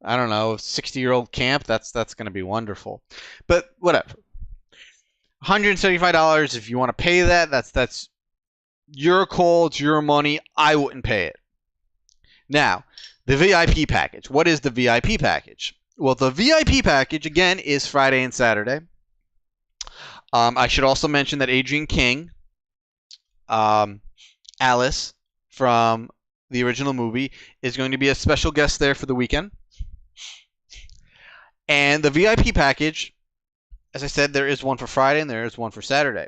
I don't know, 60-year-old camp. That's going to be wonderful. But whatever. $175 if you want to pay that. That's your call. It's your money. I wouldn't pay it. Now, the VIP package. What is the VIP package? Well, the VIP package, again, is Friday and Saturday. I should also mention that Adrienne King, Alice from the original movie, is going to be a special guest there for the weekend. And the VIP package, as I said, there is one for Friday and there is one for Saturday,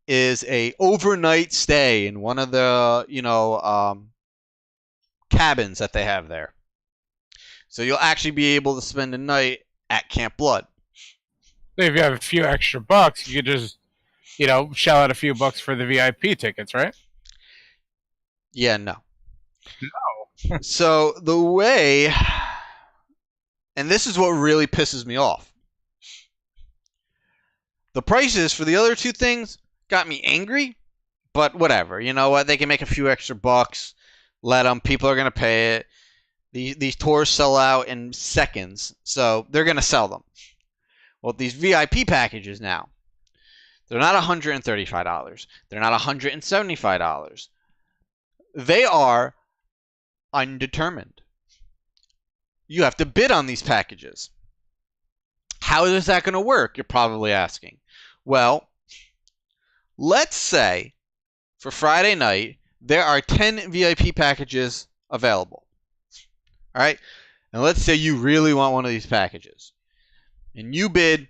is a overnight stay in one of the, cabins that they have there. So you'll actually be able to spend a night at Camp Blood. If you have a few extra bucks, you could just, shell out a few bucks for the VIP tickets, right? Yeah, no. No. So the way, and this is what really pisses me off, the prices for the other two things got me angry, but whatever. You know what? They can make a few extra bucks. Let them. People are going to pay it. These tours sell out in seconds, so they're going to sell them. Well, these VIP packages now, they're not $135. They're not $175. They are undetermined. You have to bid on these packages. How is that going to work? You're probably asking. Well, let's say for Friday night, there are 10 VIP packages available. All right? And let's say you really want one of these packages. And you bid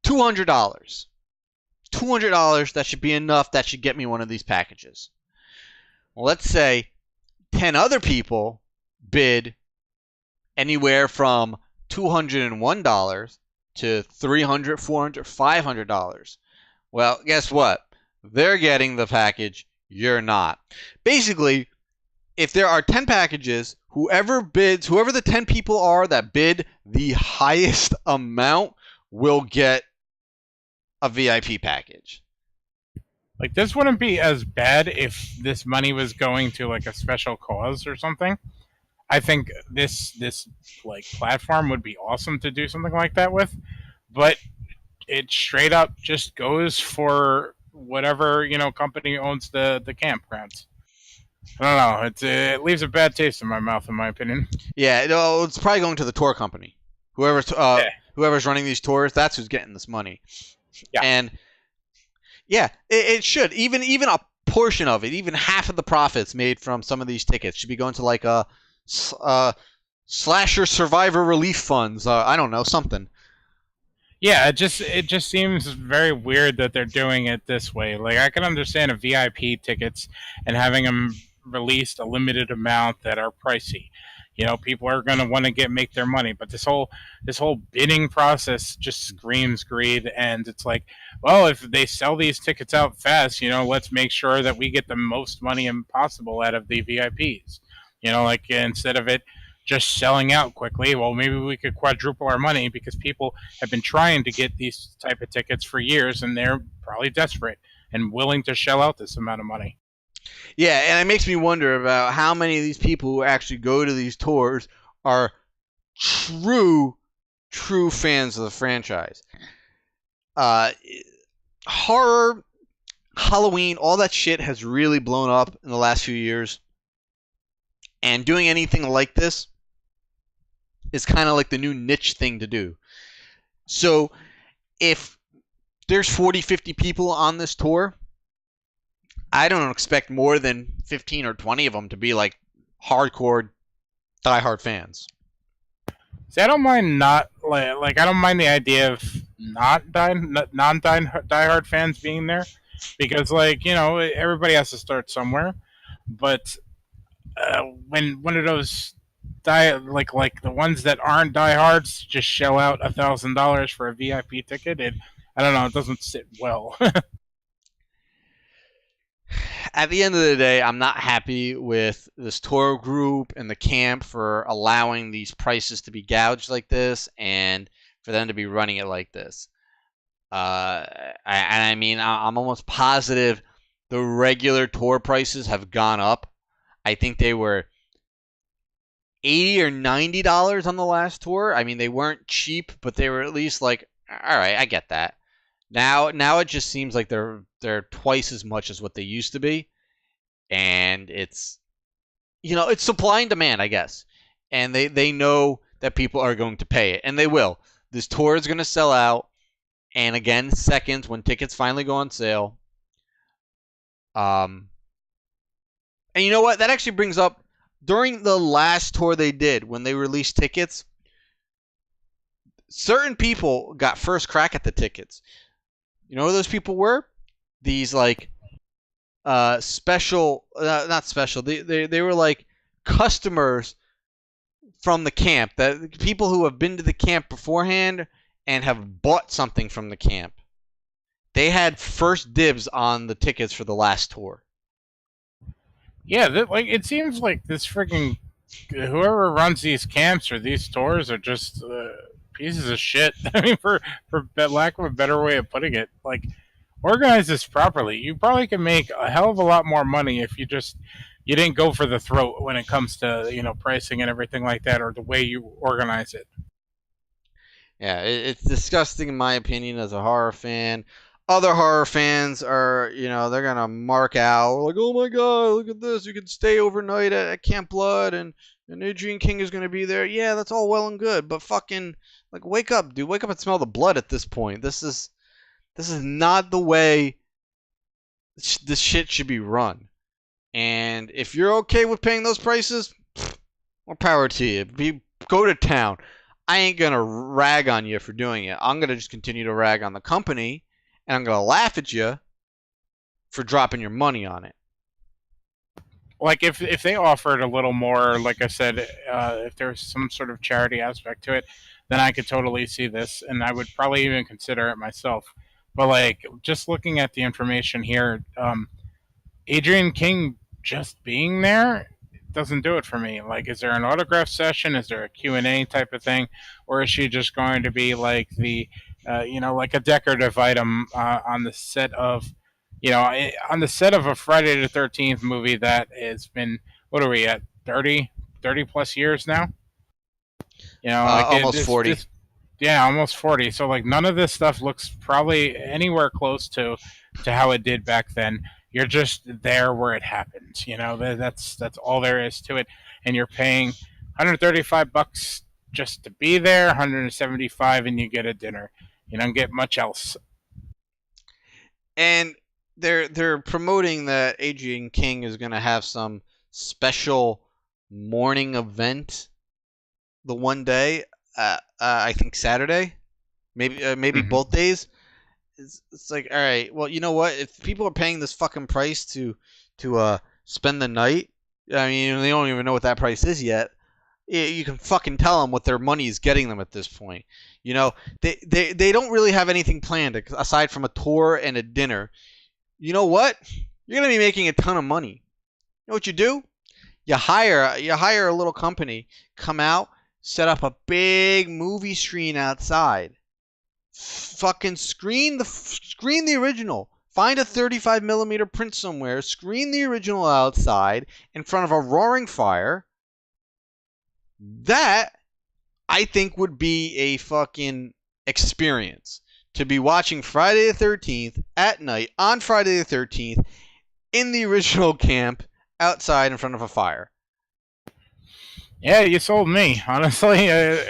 $200. $200, that should be enough. That should get me one of these packages. Well, let's say 10 other people bid anywhere from $201 to $300, $400, $500. Well, guess what? They're getting the package. You're not. Basically, if there are 10 packages, whoever the 10 people are that bid the highest amount will get a VIP package. Like, this wouldn't be as bad if this money was going to, like, a special cause or something. I think this platform would be awesome to do something like that with. But it straight up just goes for whatever, company owns the campgrounds. I don't know. It leaves a bad taste in my mouth, in my opinion. Yeah, no, it's probably going to the tour company. Whoever's running these tours, that's who's getting this money. Yeah. And yeah, it should. Even a portion of it, even half of the profits made from some of these tickets should be going to like a slasher survivor relief funds. I don't know, something. Yeah, it just seems very weird that they're doing it this way. Like, I can understand a VIP tickets and having them released a limited amount that are pricey. People are going to want to make their money. But this whole bidding process just screams greed, and it's like, well, if they sell these tickets out fast, let's make sure that we get the most money possible out of the VIPs. Like instead of it just selling out quickly, well, maybe we could quadruple our money because people have been trying to get these type of tickets for years, and they're probably desperate and willing to shell out this amount of money. Yeah, and it makes me wonder about how many of these people who actually go to these tours are true fans of the franchise. Horror, Halloween, all that shit has really blown up in the last few years. And doing anything like this is kind of like the new niche thing to do. So if there's 40, 50 people on this tour, I don't expect more than 15 or 20 of them to be like hardcore, diehard fans. See, I don't mind I don't mind the idea of non-diehard fans being there, because everybody has to start somewhere. But when one of those like the ones that aren't diehards just shell out $1,000 for a VIP ticket, I don't know, it doesn't sit well. At the end of the day, I'm not happy with this tour group and the camp for allowing these prices to be gouged like this and for them to be running it like this. I mean, I'm almost positive the regular tour prices have gone up. I think they were $80 or $90 on the last tour. I mean, they weren't cheap, but they were at least like, all right, I get that. Now it just seems like they're twice as much as what they used to be, and it's supply and demand, I guess, and they know that people are going to pay it, and they will. This tour is going to sell out, and again, seconds when tickets finally go on sale. And you know what? That actually brings up, during the last tour they did, when they released tickets, certain people got first crack at the tickets. You know who those people were? These special, not special. They were like customers from the camp, that people who have been to the camp beforehand and have bought something from the camp. They had first dibs on the tickets for the last tour. Yeah, it seems like this freaking whoever runs these camps or these tours are just pieces of shit. I mean, for lack of a better way of putting it, like, organize this properly. You probably can make a hell of a lot more money if you didn't go for the throat when it comes to pricing and everything like that, or the way you organize it. Yeah, it's disgusting in my opinion as a horror fan. Other horror fans are, they're gonna mark out like, oh my god, look at this! You can stay overnight at Camp Blood, and Adrian King is gonna be there. Yeah, that's all well and good, but fucking wake up, dude! Wake up and smell the blood at this point. This is not the way this shit should be run. And if you're okay with paying those prices, more power to you. Go to town. I ain't gonna rag on you for doing it. I'm gonna just continue to rag on the company. And I'm going to laugh at you for dropping your money on it. Like, if they offered a little more, like I said, if there was some sort of charity aspect to it, then I could totally see this, and I would probably even consider it myself. But, just looking at the information here, Adrian King just being there doesn't do it for me. Like, is there an autograph session? Is there a Q&A type of thing? Or is she just going to be like the... like a decorative item on the set of, on the set of a Friday the 13th movie that has been, what are we at, 30 plus years now? Almost 40. Yeah, almost 40. So none of this stuff looks probably anywhere close to how it did back then. You're just there where it happens. That's all there is to it, and you're paying $135 just to be there, $175, and you get a dinner. You don't get much else. And they're promoting that Adrian King is going to have some special morning event the one day. I think Saturday, maybe both days. It's like, all right, well, you know what? If people are paying this fucking price to spend the night, I mean, they don't even know what that price is yet. You can fucking tell them what their money is getting them at this point. You know, they don't really have anything planned aside from a tour and a dinner. You know what? You're gonna be making a ton of money. You know what you do? You hire a little company, come out, set up a big movie screen outside. Fucking screen the original. Find a 35 millimeter print somewhere. Screen the original outside in front of a roaring fire. That, I think, would be a fucking experience. To be watching Friday the 13th at night on Friday the 13th in the original camp outside in front of a fire. Yeah, you sold me. Honestly,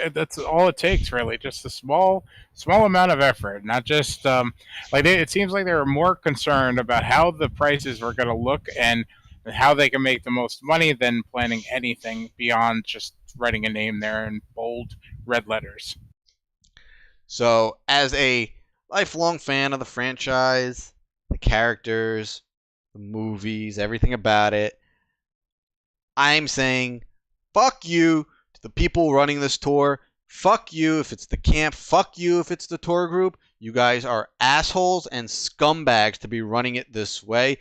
that's all it takes, really. Just a small amount of effort. Not just it seems like they were more concerned about how the prices were going to look and how they can make the most money than planning anything beyond just writing a name there in bold red letters. So, as a lifelong fan of the franchise, the characters, the movies, everything about it, I'm saying, fuck you to the people running this tour. Fuck you if it's the camp. Fuck you if it's the tour group. You guys are assholes and scumbags to be running it this way.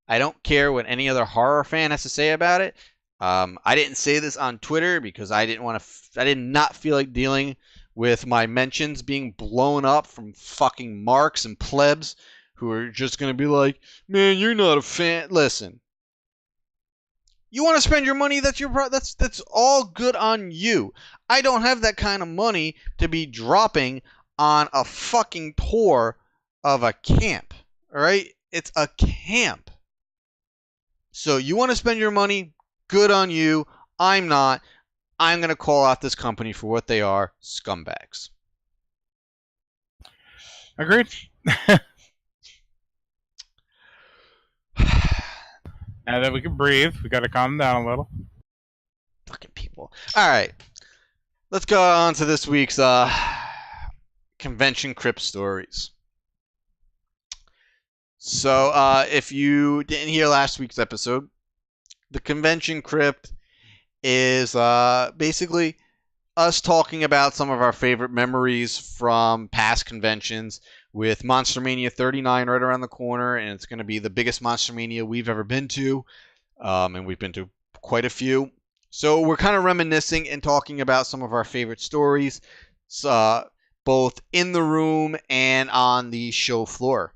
I don't care what any other horror fan has to say about it. I didn't say this on Twitter because I did not feel like dealing with my mentions being blown up from fucking marks and plebs who are just going to be like, man, you're not a fan. Listen. You want to spend your money, that's all good on you. I don't have that kind of money to be dropping on a fucking tour of a camp. All right? It's a camp. So you want to spend your money, good on you. I'm not. I'm going to call out this company for what they are, scumbags. Agreed. Now that we can breathe, we got to calm down a little. Fucking people. All right. Let's go on to this week's Convention Crypt stories. So, if you didn't hear last week's episode, the Convention Crypt is basically us talking about some of our favorite memories from past conventions, with Monster Mania 39 right around the corner, and it's going to be the biggest Monster Mania we've ever been to, and we've been to quite a few. So we're kind of reminiscing and talking about some of our favorite stories, both in the room and on the show floor.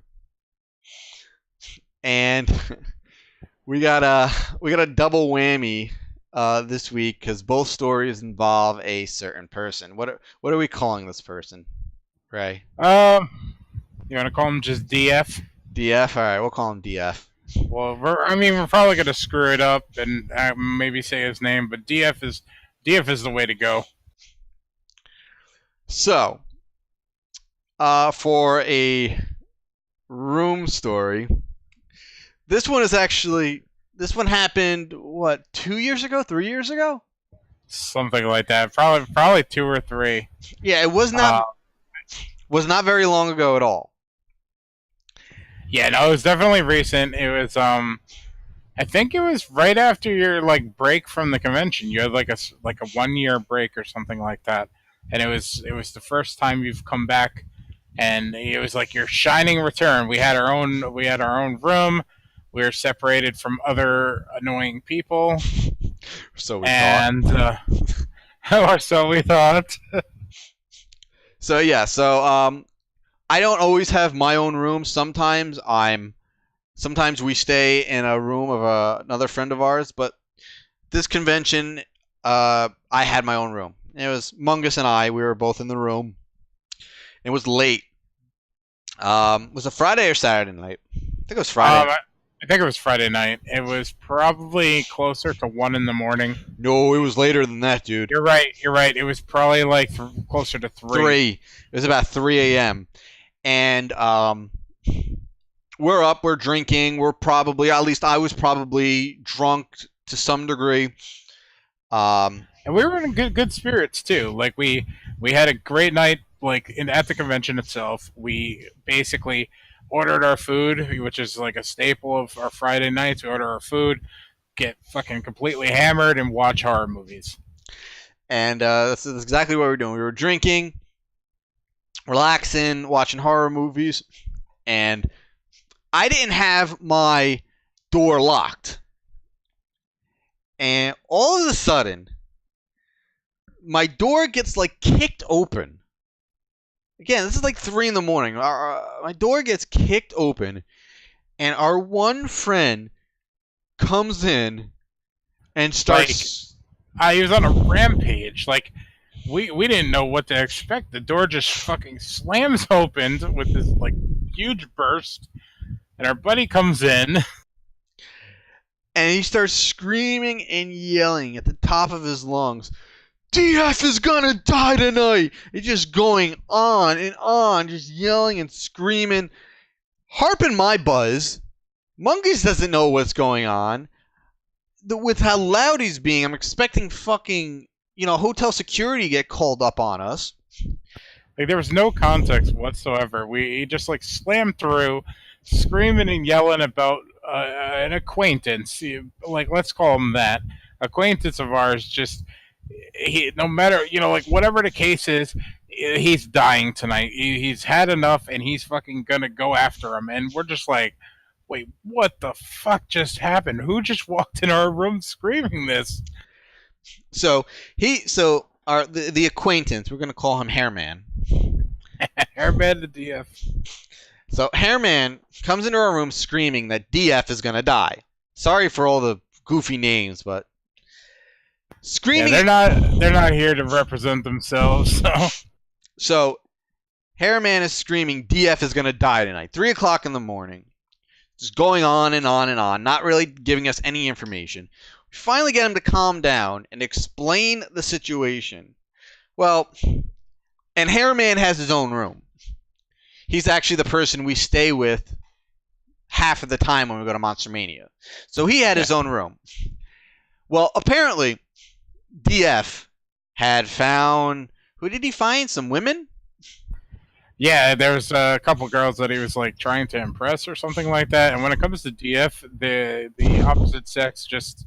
And we got a double whammy this week because both stories involve a certain person. What are we calling this person, Ray? You want to call him just DF? DF? All right, we'll call him DF. Well, we're probably going to screw it up and maybe say his name, but DF is the way to go. So, for a room story, this one happened, what, 2 years ago, 3 years ago? Something like that. Probably 2 or 3. Yeah, it was not very long ago at all. Yeah, no, it was definitely recent. It was, I think it was right after your break from the convention. You had like a 1 year break or something like that, and it was the first time you've come back, and it was like your shining return. We had our own room. We were separated from other annoying people. So we thought. Or so we thought. So yeah, I don't always have my own room. Sometimes we stay in a room of another friend of ours, but this convention, I had my own room. It was Mungus and I. We were both in the room. It was late. Was it Friday or Saturday night? I think it was Friday. I think it was Friday night. It was probably closer to 1 in the morning. No, it was later than that, dude. You're right. It was probably closer to 3. It was about 3 a.m. And we're up, we're drinking, at least I was probably drunk to some degree. And we were in good spirits too. We had a great night at the convention itself. We basically ordered our food, which is like a staple of our Friday nights. We order our food, get fucking completely hammered, and watch horror movies. And that's exactly what we were doing. We were drinking, relaxing, watching horror movies, and I didn't have my door locked. And all of a sudden, my door gets like kicked open. Again, this is like 3 in the morning. My door gets kicked open, and our one friend comes in and starts. He was on a rampage. Like, we didn't know what to expect. The door just fucking slams open with this like huge burst, and our buddy comes in. And he starts screaming and yelling at the top of his lungs, DF is gonna die tonight! He's just going on and on, just yelling and screaming, harping my buzz. Mungus doesn't know what's going on. With how loud he's being, I'm expecting fucking, hotel security to get called up on us. Like, there was no context whatsoever. He just like slammed through, screaming and yelling about an acquaintance. Like, let's call him that. Acquaintance of ours. Just no matter, like whatever the case is, he's dying tonight. He's had enough, and he's fucking gonna go after him. And we're just like, wait, what the fuck just happened? Who just walked in our room screaming this? So the acquaintance, we're gonna call him Hairman. Hairman to DF. So Hairman comes into our room screaming that DF is gonna die. Sorry for all the goofy names, but screaming. Yeah, they're not here to represent themselves. So Hairman is screaming DF is gonna die tonight. 3 o'clock in the morning. Just going on and on and on, not really giving us any information. We finally get him to calm down and explain the situation. Well, and Hairman has his own room. He's actually the person we stay with half of the time when we go to Monster Mania. So he had his own room. Well, apparently, DF had found... Who did he find? Some women? Yeah, there was a couple girls that he was like trying to impress or something like that. And when it comes to DF, the opposite sex just...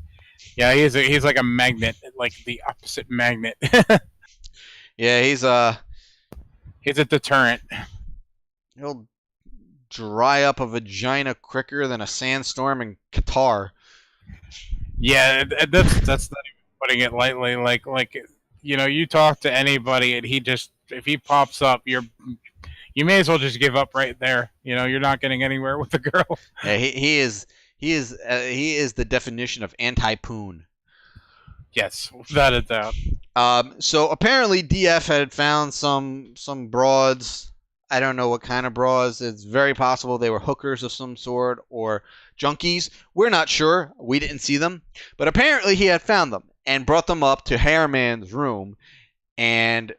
Yeah, he's like a magnet, like the opposite magnet. Yeah, he's a deterrent. He'll dry up a vagina quicker than a sandstorm in Qatar. Yeah, that's not even putting it lightly. Like you talk to anybody, and if he pops up, you may as well just give up right there. You're not getting anywhere with the girl. Yeah, he is the definition of anti-poon. Yes, without a doubt. So apparently DF had found some broads. I don't know what kind of bras. It's very possible they were hookers of some sort or junkies. We're not sure. We didn't see them. But apparently he had found them and brought them up to Hairman's room. And,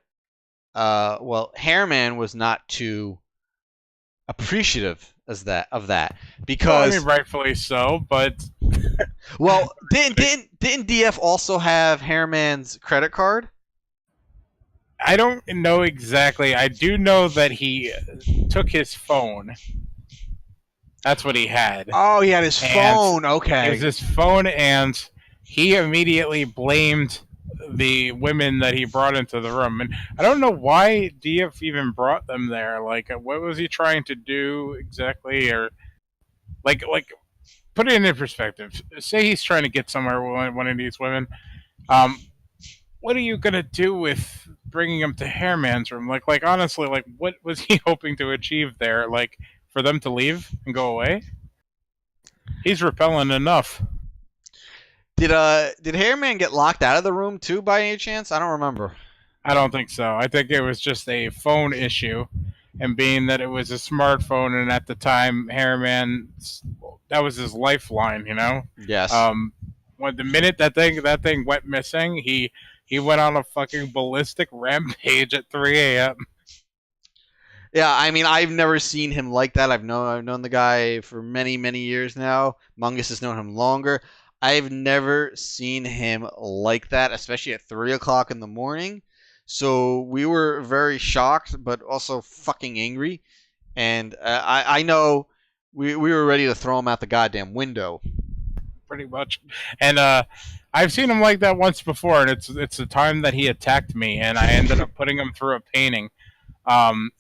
Hairman was not too appreciative of that because... Well, I mean, rightfully so, but... Well, didn't DF also have Hairman's credit card? I don't know exactly. I do know that he took his phone. That's what he had. Oh, he had his phone. Okay. It was his phone, and he immediately blamed the women that he brought into the room. And I don't know why DF even brought them there. Like, what was he trying to do exactly? Or, like, put it into perspective. Say he's trying to get somewhere with one of these women. What are you gonna do with bringing him to Hairman's room? Like honestly, like what was he hoping to achieve there? Like for them to leave and go away? He's repellent enough. Did Hairman get locked out of the room too by any chance? I don't remember. I don't think so. I think it was just a phone issue, and being that it was a smartphone, and at the time Hairman, that was his lifeline, Yes. When the minute that thing went missing, he went on a fucking ballistic rampage at 3 a.m. Yeah, I mean, I've never seen him like that. I've known the guy for many, many years now. Mungus has known him longer. I've never seen him like that, especially at 3 o'clock in the morning. So we were very shocked, but also fucking angry. And I know we were ready to throw him out the goddamn window. Pretty much. And I've seen him like that once before, and it's the time that he attacked me, and I ended up putting him through a painting. Um,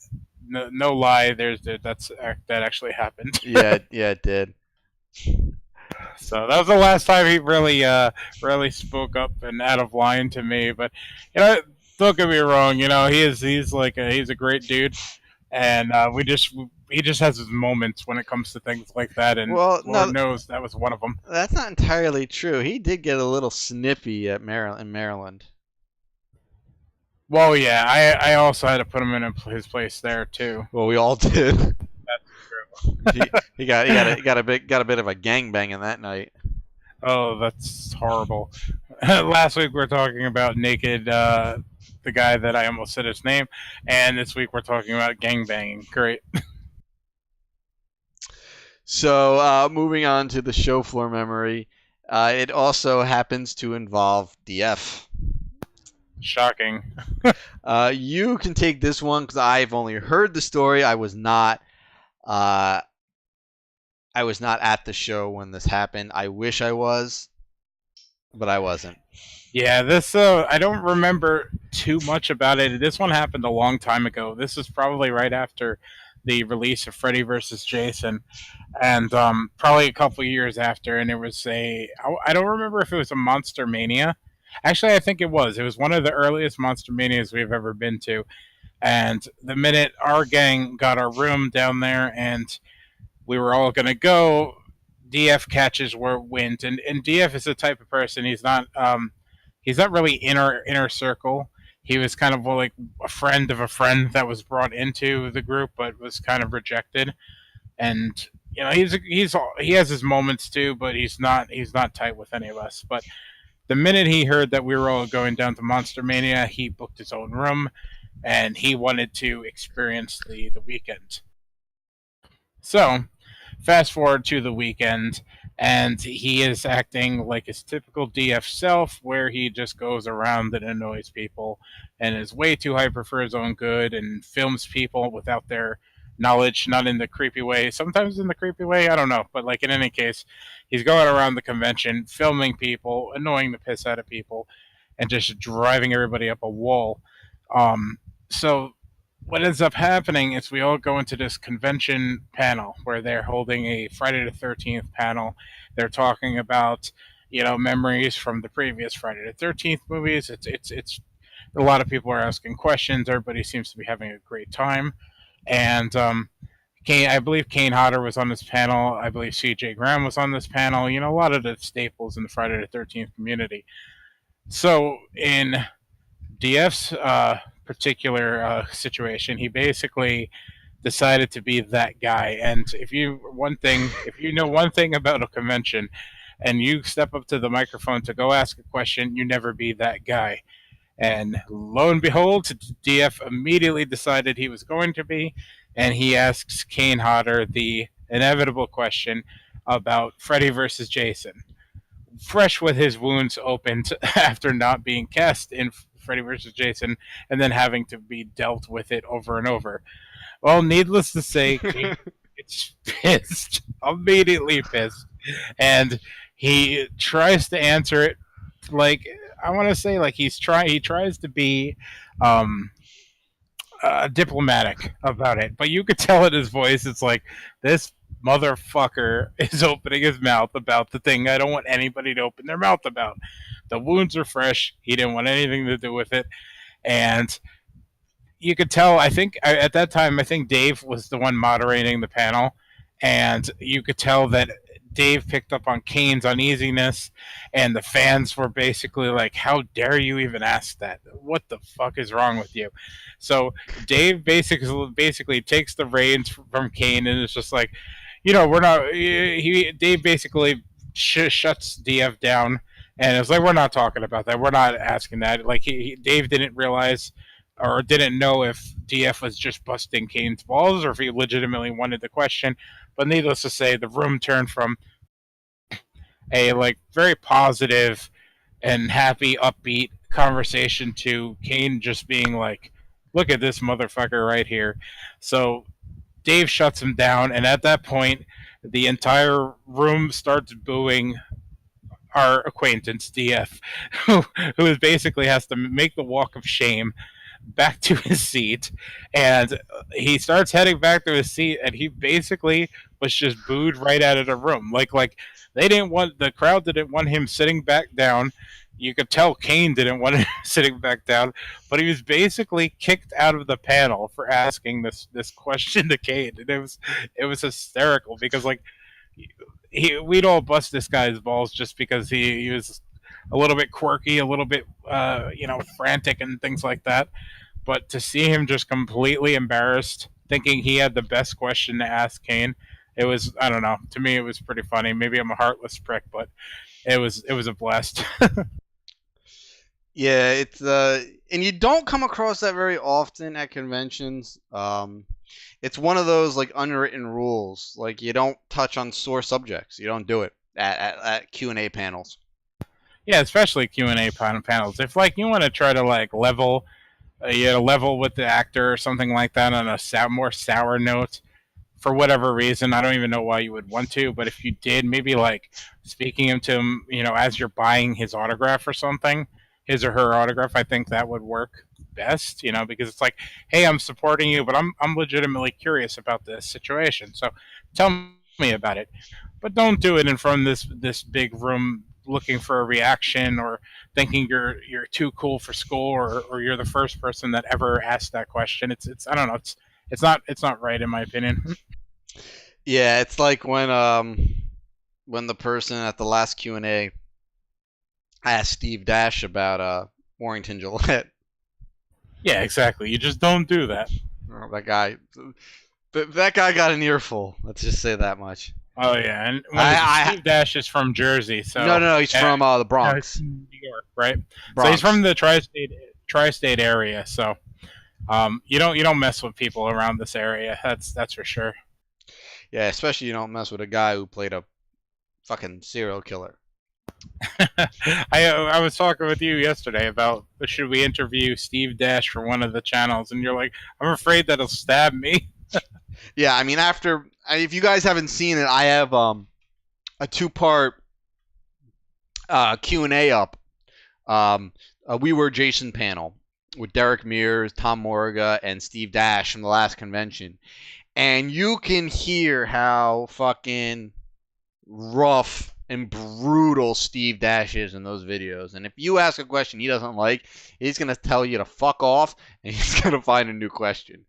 no lie, that actually happened. Yeah, it did. So that was the last time he really spoke up and out of line to me. But don't get me wrong, he's a great dude, and he just has his moments when it comes to things like that, and Well, Lord no, knows that was one of them. that's not entirely true. He did get a little snippy in Maryland. Well, yeah, I also had to put him in his place there too. Well, we all did. That's true. he got a bit of a gangbang in that night. Oh, that's horrible. Last week we were talking about Naked, the guy that I almost said his name, and this week we're talking about gangbanging. Great. So, moving on to the show floor memory, it also happens to involve DF. Shocking. You can take this one because I've only heard the story. I was not at the show when this happened. I wish I was, but I wasn't. Yeah, this I don't remember too much about it. This one happened a long time ago. This is probably right after the release of Freddy vs. Jason, and probably a couple years after. And it was I don't remember if it was a Monster Mania. Actually, I think it was. It was one of the earliest Monster Manias we've ever been to. And the minute our gang got our room down there and we were all going to go, DF catches wind. And DF is the type of person, he's not really inner circle. He was kind of like a friend of a friend that was brought into the group but was kind of rejected. And he has his moments too, but he's not tight with any of us. But the minute he heard that we were all going down to Monster Mania, he booked his own room, and he wanted to experience the weekend. So, fast forward to the weekend, and he is acting like his typical DF self, where he just goes around and annoys people, and is way too hyper for his own good, and films people without their knowledge, not in the creepy way. Sometimes in the creepy way, I don't know. But in any case, he's going around the convention, filming people, annoying the piss out of people, and just driving everybody up a wall. So what ends up happening is we all go into this convention panel where they're holding a Friday the 13th panel. They're talking about, memories from the previous Friday the 13th movies. It's a lot of people are asking questions. Everybody seems to be having a great time. And I believe Kane Hodder was on this panel. I believe C.J. Graham was on this panel. A lot of the staples in the Friday the 13th community. So in DF's particular situation, he basically decided to be that guy. And if you know one thing about a convention, and you step up to the microphone to go ask a question, you never be that guy. And lo and behold, DF immediately decided he was going to be, and he asks Kane Hodder the inevitable question about Freddy vs. Jason. Fresh with his wounds opened after not being cast in Freddy vs. Jason, and then having to be dealt with it over and over. Well, needless to say, Kane gets pissed, immediately pissed, and he tries to answer it I want to say he tries to be diplomatic about it, but you could tell in his voice, it's like, this motherfucker is opening his mouth about the thing I don't want anybody to open their mouth about. The wounds are fresh. He didn't want anything to do with it. And you could tell, at that time, I think Dave was the one moderating the panel, and you could tell that Dave picked up on Kane's uneasiness, and the fans were basically like, how dare you even ask that? What the fuck is wrong with you? So Dave basically takes the reins from Kane, and it's just like, we're not... Dave basically shuts DF down, and it's like, we're not talking about that. We're not asking that. Dave didn't realize or didn't know if DF was just busting Kane's balls or if he legitimately wanted the question. But needless to say, the room turned from a very positive and happy, upbeat conversation to Kane just being like, look at this motherfucker right here. So Dave shuts him down, and at that point, the entire room starts booing our acquaintance DF, who basically has to make the walk of shame back to his seat, and he starts heading back to his seat, and he basically was just booed right out of the room. Like they didn't want the crowd didn't want him sitting back down. You could tell Kane didn't want him sitting back down, but he was basically kicked out of the panel for asking this question to Kane, and it was hysterical because like we'd all bust this guy's balls just because he was a little bit quirky, a little bit frantic and things like that. But to see him just completely embarrassed, thinking he had the best question to ask Kane, it was, I don't know. To me, it was pretty funny. Maybe I'm a heartless prick, but it was a blast. Yeah, it's and you don't come across that very often at conventions. It's one of those like unwritten rules. Like you don't touch on sore subjects. You don't do it at Q&A panels. Yeah, especially Q&A panels. If like you want to try to like level with the actor or something like that on a more sour note, for whatever reason, I don't even know why you would want to, but if you did, maybe like speaking to him, as you're buying his autograph or something, his or her autograph, I think that would work best, because it's like, hey, I'm supporting you, but I'm legitimately curious about this situation, so tell me about it. But don't do it in front of this big room looking for a reaction or thinking you're too cool for school or you're the first person that ever asked that question. It's I don't know, it's not right in my opinion. Yeah, it's like when the person at the last Q&A asked Steve Dash about Warrington Gillette. Yeah, exactly. You just don't do that. Oh, that guy got an earful. Let's just say that much. Oh yeah, and Steve Dash is from Jersey, so no, he's from the Bronx, New York, right? Bronx. So he's from the tri-state area. So you don't mess with people around this area. That's for sure. Yeah, especially you don't mess with a guy who played a fucking serial killer. I was talking with you yesterday about should we interview Steve Dash for one of the channels, and you're like, I'm afraid that he'll stab me. Yeah, I mean, if you guys haven't seen it, I have a 2-part Q&A up. We Were Jason panel with Derek Mears, Tom Morga, and Steve Dash from the last convention. And you can hear how fucking rough and brutal Steve Dash is in those videos. And if you ask a question he doesn't like, he's going to tell you to fuck off, and he's going to find a new question.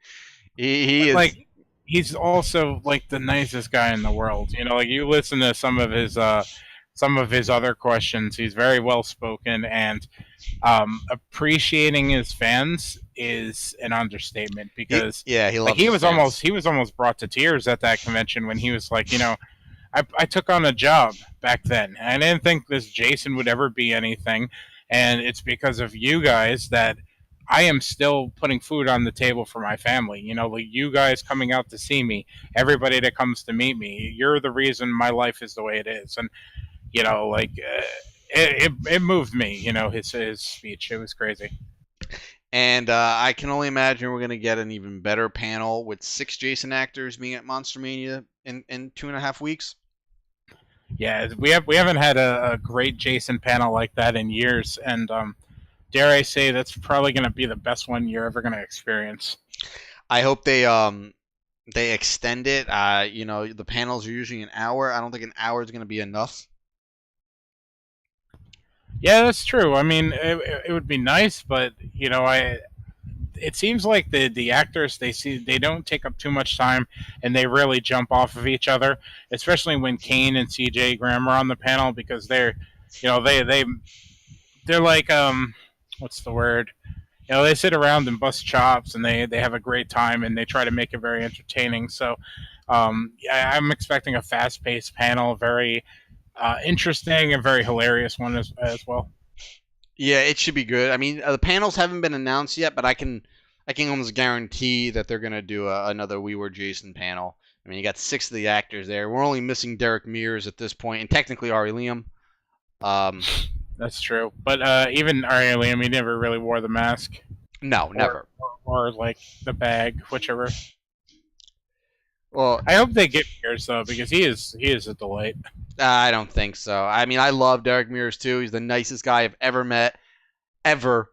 He is... Like, he's also like the nicest guy in the world. Like you listen to some of his other questions. He's very well spoken, and appreciating his fans is an understatement because he loves he was fans. almost brought to tears at that convention when he was like, I took on a job back then. I didn't think this Jason would ever be anything, and it's because of you guys that I am still putting food on the table for my family. Like you guys coming out to see me, everybody that comes to meet me, you're the reason my life is the way it is. And it moved me. His speech, it was crazy. And I can only imagine we're gonna get an even better panel with 6 Jason actors being at Monster Mania in 2.5 weeks. Yeah, we haven't had a great Jason panel like that in years, and dare I say that's probably going to be the best one you're ever going to experience. I hope they extend it. The panels are usually an hour. I don't think an hour is going to be enough. Yeah, that's true. I mean, it would be nice, but it seems like the actors they don't take up too much time, and they really jump off of each other, especially when Kane and CJ Graham are on the panel, because they're like what's the word? They sit around and bust chops, and they have a great time, and they try to make it very entertaining. So I'm expecting a fast-paced panel, very interesting and very hilarious one as well. Yeah, it should be good. I mean, the panels haven't been announced yet, but I can almost guarantee that they're gonna do another We Were Jason panel. I mean, you got 6 of the actors there. We're only missing Derek Mears at this point, and technically Ari Liam. That's true, but even Ari Liam, he never really wore the mask. No, never. Or like the bag, whichever. Well, I hope they get Mears though, because he is a delight. I don't think so. I mean, I love Derek Mears too. He's the nicest guy I've ever met, ever,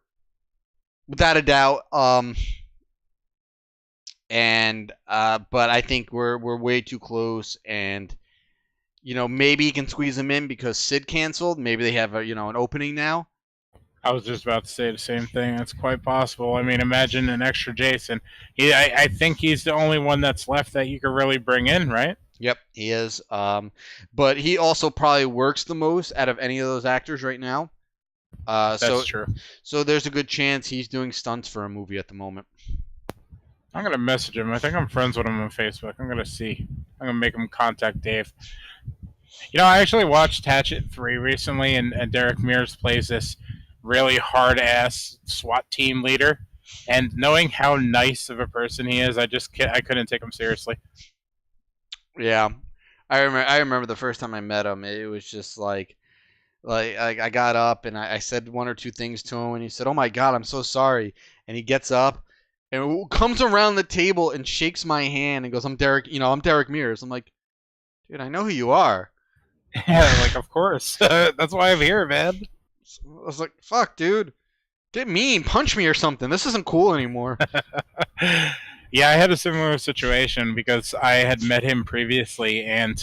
without a doubt. But I think we're way too close, and maybe he can squeeze him in because Sid canceled. Maybe they have an opening now. I was just about to say the same thing. That's quite possible. I mean, imagine an extra Jason. I think he's the only one that's left that you could really bring in, right? Yep, he is. But he also probably works the most out of any of those actors right now. That's true. So there's a good chance he's doing stunts for a movie at the moment. I'm gonna message him. I think I'm friends with him on Facebook. I'm gonna see. I'm gonna make him contact Dave. I actually watched Hatchet 3 recently, and Derek Mears plays this really hard-ass SWAT team leader. And knowing how nice of a person he is, I couldn't take him seriously. Yeah, I remember the first time I met him. It was just like I got up and I said one or two things to him, and he said, "Oh my God, I'm so sorry." And he gets up and comes around the table and shakes my hand and goes, "I'm Derek. I'm Derek Mears." I'm like, "Dude, I know who you are." Yeah, like, of course. That's why I'm here, man. I was like, "Fuck, dude, get mean, punch me or something. This isn't cool anymore." Yeah, I had a similar situation because I had met him previously, and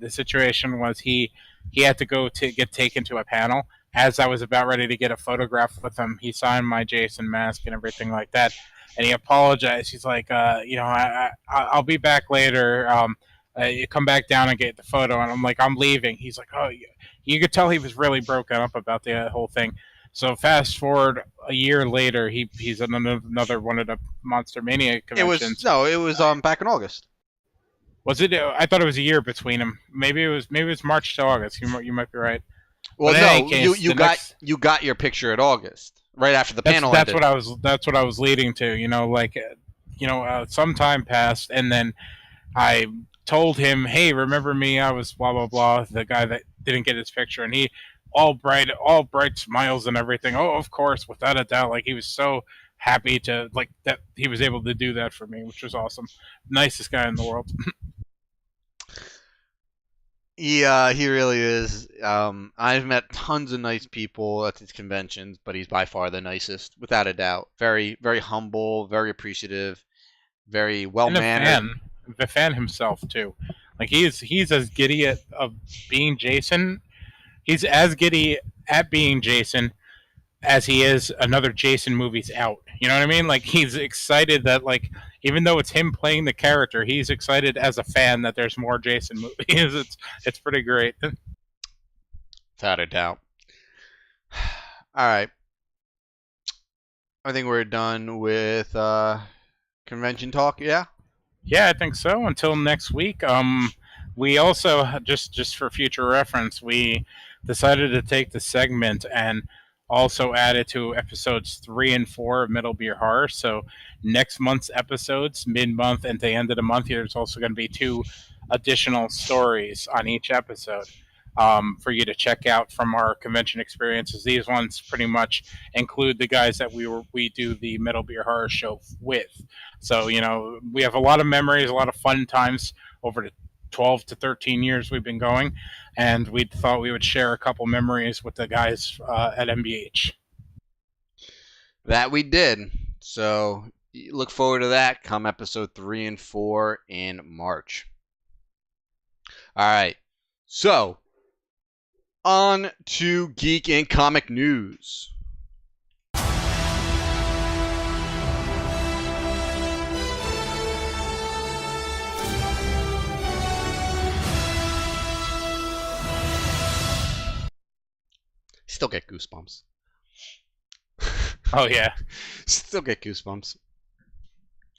the situation was he had to go to get taken to a panel. As I was about ready to get a photograph with him, he signed my Jason mask and everything like that, and he apologized. He's like, I'll be back later. You come back down and get the photo, and I'm like, I'm leaving. He's like, oh, you could tell he was really broken up about the whole thing. So fast forward a year later, he's in another one of the Monster Mania conventions. It was back in August. Was it? I thought it was a year between them. Maybe it was March to August. You might be right. Well, no, you got your picture at August, right after the panel ended. That's what I was leading to. Some time passed, and then I told him, "Hey, remember me? I was blah blah blah, the guy that didn't get his picture," and he all bright smiles and everything. Oh, of course, without a doubt. Like, he was so happy that he was able to do that for me, which was awesome. Nicest guy in the world. Yeah, he really is. I've met tons of nice people at these conventions, but he's by far the nicest, without a doubt. Very, very humble, very appreciative, very well-mannered. The fan himself too. Like, he's as giddy of being Jason. He's as giddy at being Jason as he is another Jason movie's out. You know what I mean? Like, he's excited that, like, even though it's him playing the character, he's excited as a fan that there's more Jason movies. It's pretty great. Without a doubt. All right. I think we're done with convention talk, yeah? Yeah, I think so. Until next week. We also, just for future reference, we decided to take the segment and also add it to episodes 3 and 4 of Metal Beer Horror. So next month's episodes, mid-month and the end of the month, there's also going to be 2 additional stories on each episode for you to check out from our convention experiences. These ones pretty much include the guys that we do the Metal Beer Horror show with. So, we have a lot of memories, a lot of fun times over the 12 to 13 years we've been going, and we thought we would share a couple memories with the guys at MBH. That we did. So look forward to that come episode 3 and 4 in March. All right. So on to Geek and Comic News. Still get goosebumps. Oh, yeah. Still get goosebumps.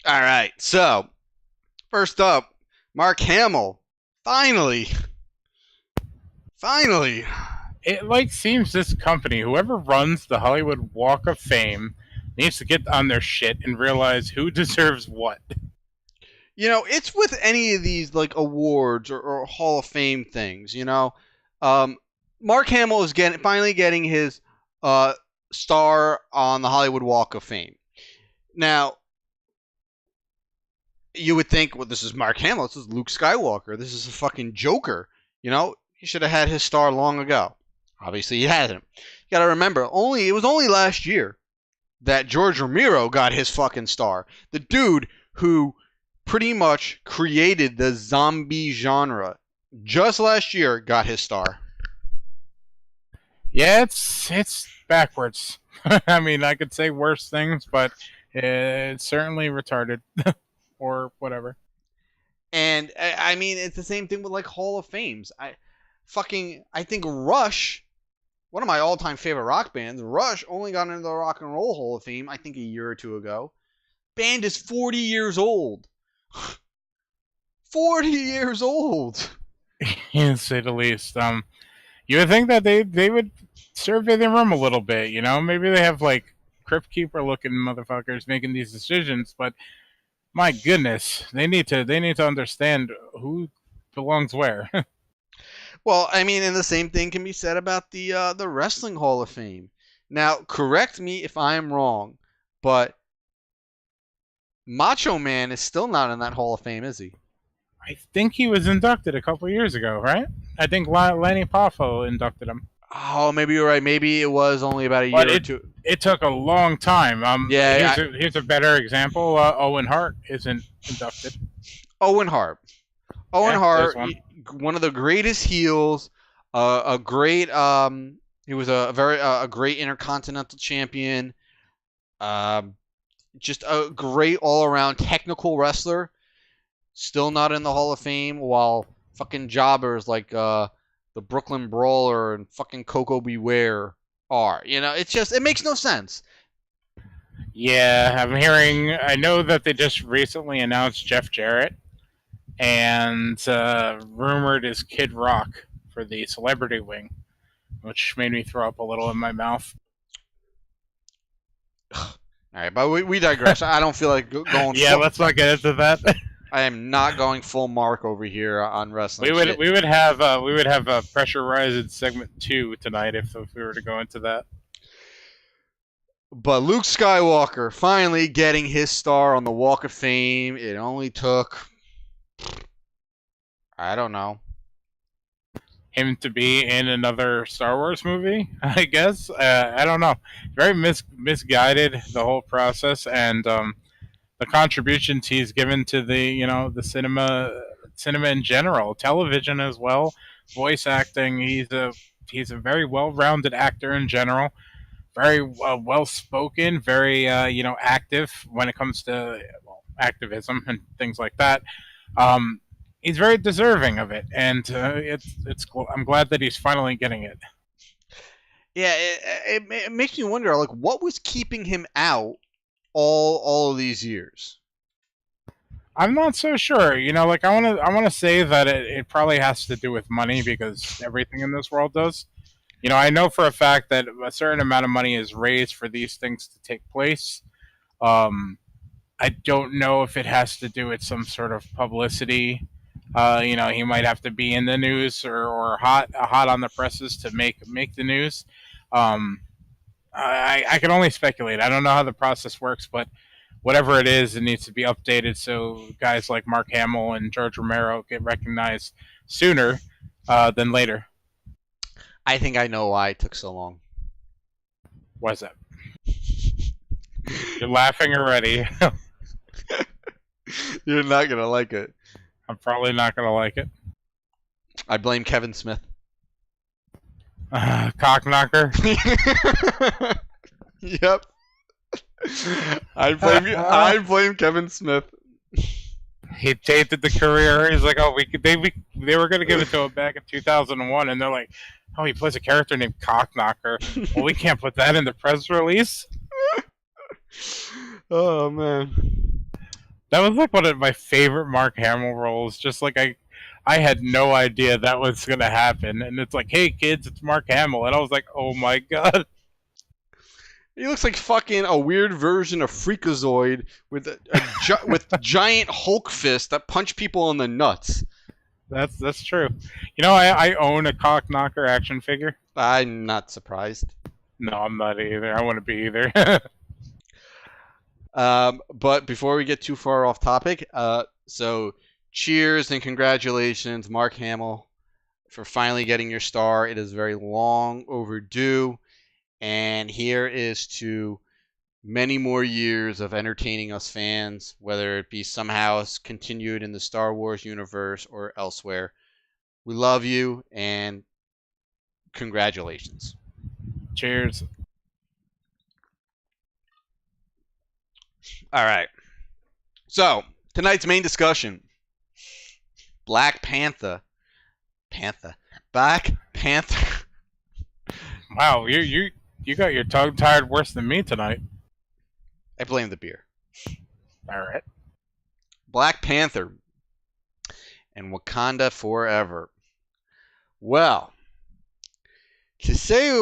All right. So, first up, Mark Hamill. Finally. It seems this company, whoever runs the Hollywood Walk of Fame, needs to get on their shit and realize who deserves what. It's with any of these awards or Hall of Fame things. Mark Hamill is finally getting his star on the Hollywood Walk of Fame. Now, you would think, well, this is Mark Hamill, this is Luke Skywalker, this is a fucking Joker. You know, he should have had his star long ago. Obviously, he hasn't. You got to remember, it was only last year that George Romero got his fucking star. The dude who pretty much created the zombie genre just last year got his star. Yeah, it's backwards. I mean, I could say worse things, but it's certainly retarded or whatever. And I mean, it's the same thing with like Hall of Fames. I think Rush, one of my all-time favorite rock bands, Rush only got into the Rock and Roll Hall of Fame, I think a year or two ago. Band is 40 years old. 40 years old. To say the least. You would think that they would survey the room a little bit, you know? Maybe they have like Crypt Keeper looking motherfuckers making these decisions, but my goodness, they need to understand who belongs where. Well, I mean, and the same thing can be said about the Wrestling Hall of Fame. Now, correct me if I am wrong, but Macho Man is still not in that Hall of Fame, is he? I think he was inducted a couple years ago, right? I think Lenny Poffo inducted him. Oh, maybe you're right. Maybe it was only about a year or two. It took a long time. Yeah. Here's a better example. Owen Hart isn't inducted. Owen Hart, one of the greatest heels. A great. He was a great intercontinental champion. Just a great all-around technical wrestler. Still not in the Hall of Fame, while fucking jobbers like the Brooklyn Brawler and fucking Coco Beware are. You know, it makes no sense. Yeah, I know that they just recently announced Jeff Jarrett, and rumored is Kid Rock for the celebrity wing, which made me throw up a little in my mouth. All right, but we digress. I don't feel like going. Yeah, let's not get into that. I am not going full Mark over here on wrestling. We would have a Pressure Rise in segment 2 tonight if we were to go into that. But Luke Skywalker finally getting his star on the Walk of Fame. It only took, I don't know, him to be in another Star Wars movie, I guess. I don't know. Very misguided, the whole process, and the contributions he's given to the cinema in general, television as well, voice acting. He's a very well-rounded actor in general. Very well-spoken, very active when it comes to activism and things like that. He's very deserving of it, and I'm glad that he's finally getting it. Yeah, it makes me wonder, like, what was keeping him out all of these years? I'm not so sure. I want to say that it probably has to do with money, because everything in this world does. I know for a fact that a certain amount of money is raised for these things to take place. I don't know if it has to do with some sort of publicity. He might have to be in the news or hot on the presses to make the news. I can only speculate. I don't know how the process works, but whatever it is, it needs to be updated so guys like Mark Hamill and George Romero get recognized sooner than later. I think I know why it took so long. Why's that? You're laughing already. You're not going to like it. I'm probably not going to like it. I blame Kevin Smith. Cock knocker. Yep. I blame Kevin Smith. He tainted the career. He's like, oh, they were going to give it to him back in 2001, and they're like, oh, he plays a character named Cock Knocker. Well, we can't put that in the press release. Oh man, that was like one of my favorite Mark Hamill roles. Just like I had no idea that was going to happen, and it's like, hey kids, it's Mark Hamill, and I was like, oh my god. He looks like fucking a weird version of Freakazoid with with giant Hulk fists that punch people in the nuts. That's true. I own a Cock Knocker action figure. I'm not surprised. No, I'm not either. I wouldn't be either. But before we get too far off topic, so cheers and congratulations, Mark Hamill, for finally getting your star. It is very long overdue, and here is to many more years of entertaining us fans, whether it be somehow continued in the Star Wars universe or elsewhere. We love you, and congratulations. Cheers. All right. So, tonight's main discussion. Black Panther. Black Panther. Wow, you got your tongue tired worse than me tonight. I blame the beer. All right. Black Panther and Wakanda Forever. Well, to say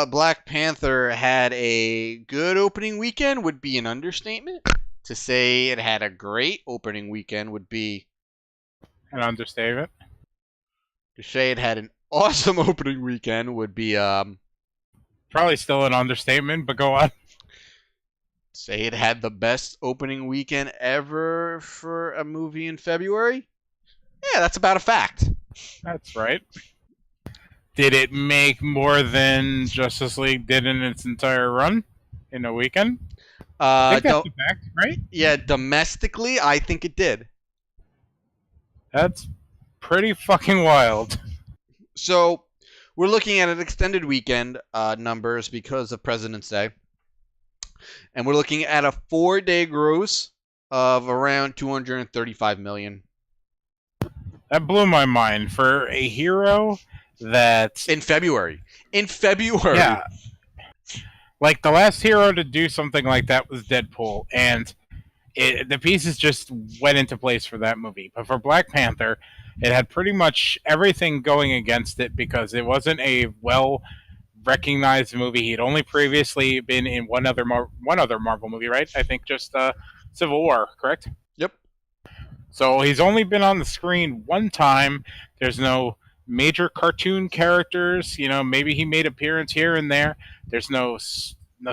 Black Panther had a good opening weekend would be an understatement. To say it had a great opening weekend would be An understatement. to say it had an awesome opening weekend would be Probably still an understatement, but go on. say it had the best opening weekend ever for a movie in February. Yeah, that's about a fact. That's right. Did it make more than Justice League did in its entire run in a weekend? I think that's a fact, right? Yeah, domestically, I think it did. That's pretty fucking wild. So we're looking at an extended weekend numbers because of President's Day, and we're looking at a 4-day gross of around 235 million That blew my mind for a hero that in February. In February, yeah, like the last hero to do something like that was Deadpool, and the pieces just went into place for that movie. But for Black Panther, it had pretty much everything going against it because it wasn't a well-recognized movie. He'd only previously been in one other Marvel movie, right? I think just Civil War, correct? Yep. So he's only been on the screen one time. There's no major cartoon characters. You know, maybe he made appearance here and there. There's no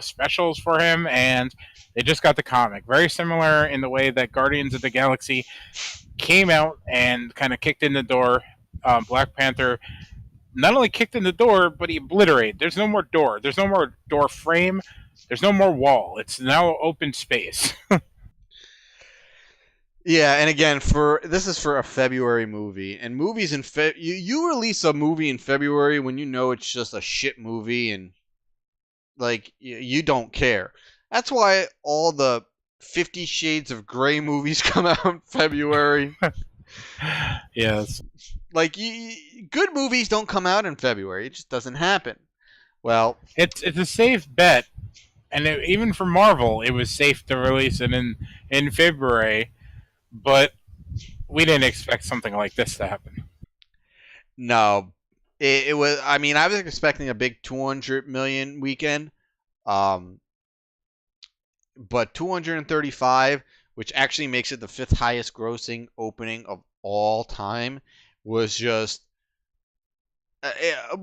specials for him, and they just got the comic. Very similar in the way that Guardians of the Galaxy came out and kind of kicked in the door. Black Panther not only kicked in the door, but he obliterated. There's no more door. There's no more door frame. There's no more wall. It's now open space. Yeah, and again, this is for a February movie, and movies in you release a movie in February when you know it's just a shit movie and like you don't care. That's why all the 50 Shades of Grey movies come out in February. Yes. Like good movies don't come out in February. It just doesn't happen. Well, it's a safe bet, and even for Marvel, it was safe to release it in February. But we didn't expect something like this to happen. no, it was. I mean, I was expecting a big 200 million weekend, but 235, which actually makes it the 5th highest grossing opening of all time, was just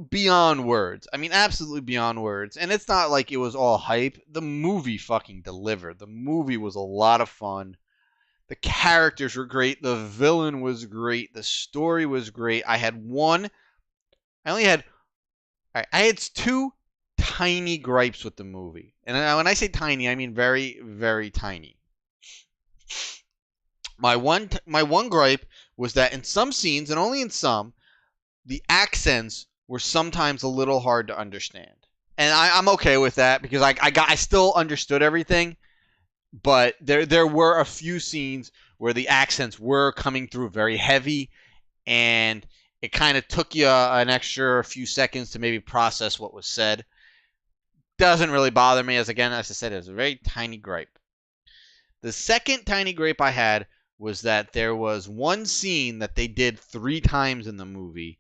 beyond words. I mean, absolutely beyond words. And it's not like it was all hype. The movie fucking delivered. The movie was a lot of fun. The characters were great. The villain was great. The story was great. I had 2 tiny gripes with the movie. And when I say tiny, I mean very, very tiny. My one gripe was that in some scenes, and only in some, the accents were sometimes a little hard to understand. And I'm okay with that because I still understood everything. But there were a few scenes where the accents were coming through very heavy, and it kind of took you an extra few seconds to maybe process what was said. Doesn't really bother me, as I said, it's a very tiny gripe. The second tiny gripe I had was that there was one scene that they did 3 times in the movie,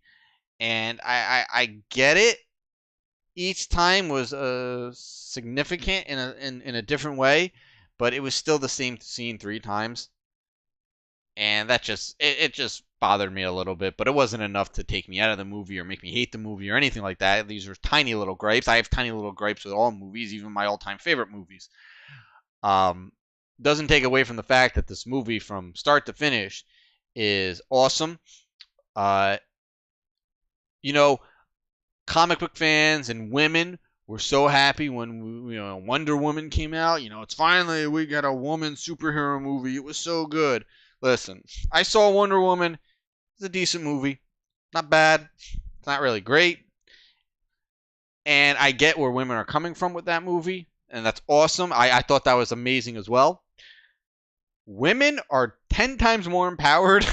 and I get it. Each time was significant in a different way. But it was still the same scene 3 times. And that just bothered me a little bit. But it wasn't enough to take me out of the movie or make me hate the movie or anything like that. These are tiny little gripes. I have tiny little gripes with all movies, even my all-time favorite movies. doesn't take away from the fact that this movie, from start to finish, is awesome. You know, comic book fans and women were so happy when Wonder Woman came out. It's finally we got a woman superhero movie. It was so good. Listen, I saw Wonder Woman. It's a decent movie. Not bad. It's not really great. And I get where women are coming from with that movie, and that's awesome. I thought that was amazing as well. Women are 10 times more empowered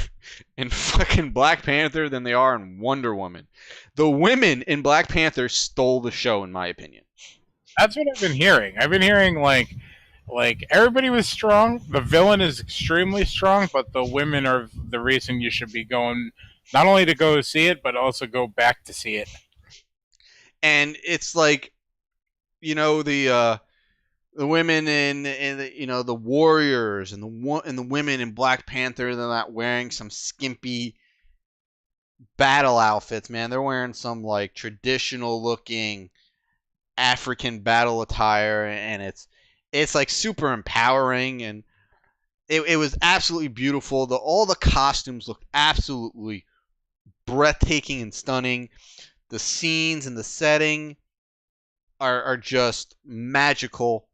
in fucking Black Panther than they are in Wonder Woman. The women in Black Panther stole the show, in my opinion. That's what I've been hearing. I've been hearing like everybody was strong. The villain is extremely strong, but the women are the reason you should be going not only to go see it, but also go back to see it. And it's like, the women in the warriors and the women in Black Panther, they're not wearing some skimpy battle outfits, man. They're wearing some like traditional looking African battle attire, and it's like super empowering, and it was absolutely beautiful. All the costumes looked absolutely breathtaking and stunning. The scenes and the setting are just magical.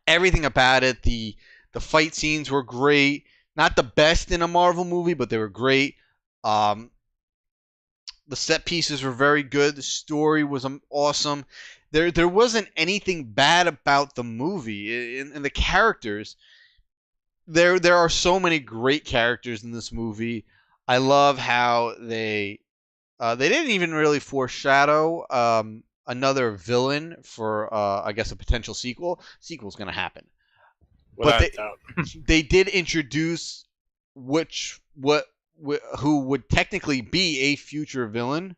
Everything about it, the fight scenes were great. Not the best in a Marvel movie, but they were great. The set pieces were very good. The story was awesome. There wasn't anything bad about the movie. In the characters, there are so many great characters in this movie. I love how they didn't even really foreshadow another villain for I guess a potential sequel. Sequel's gonna happen, but they did introduce who would technically be a future villain,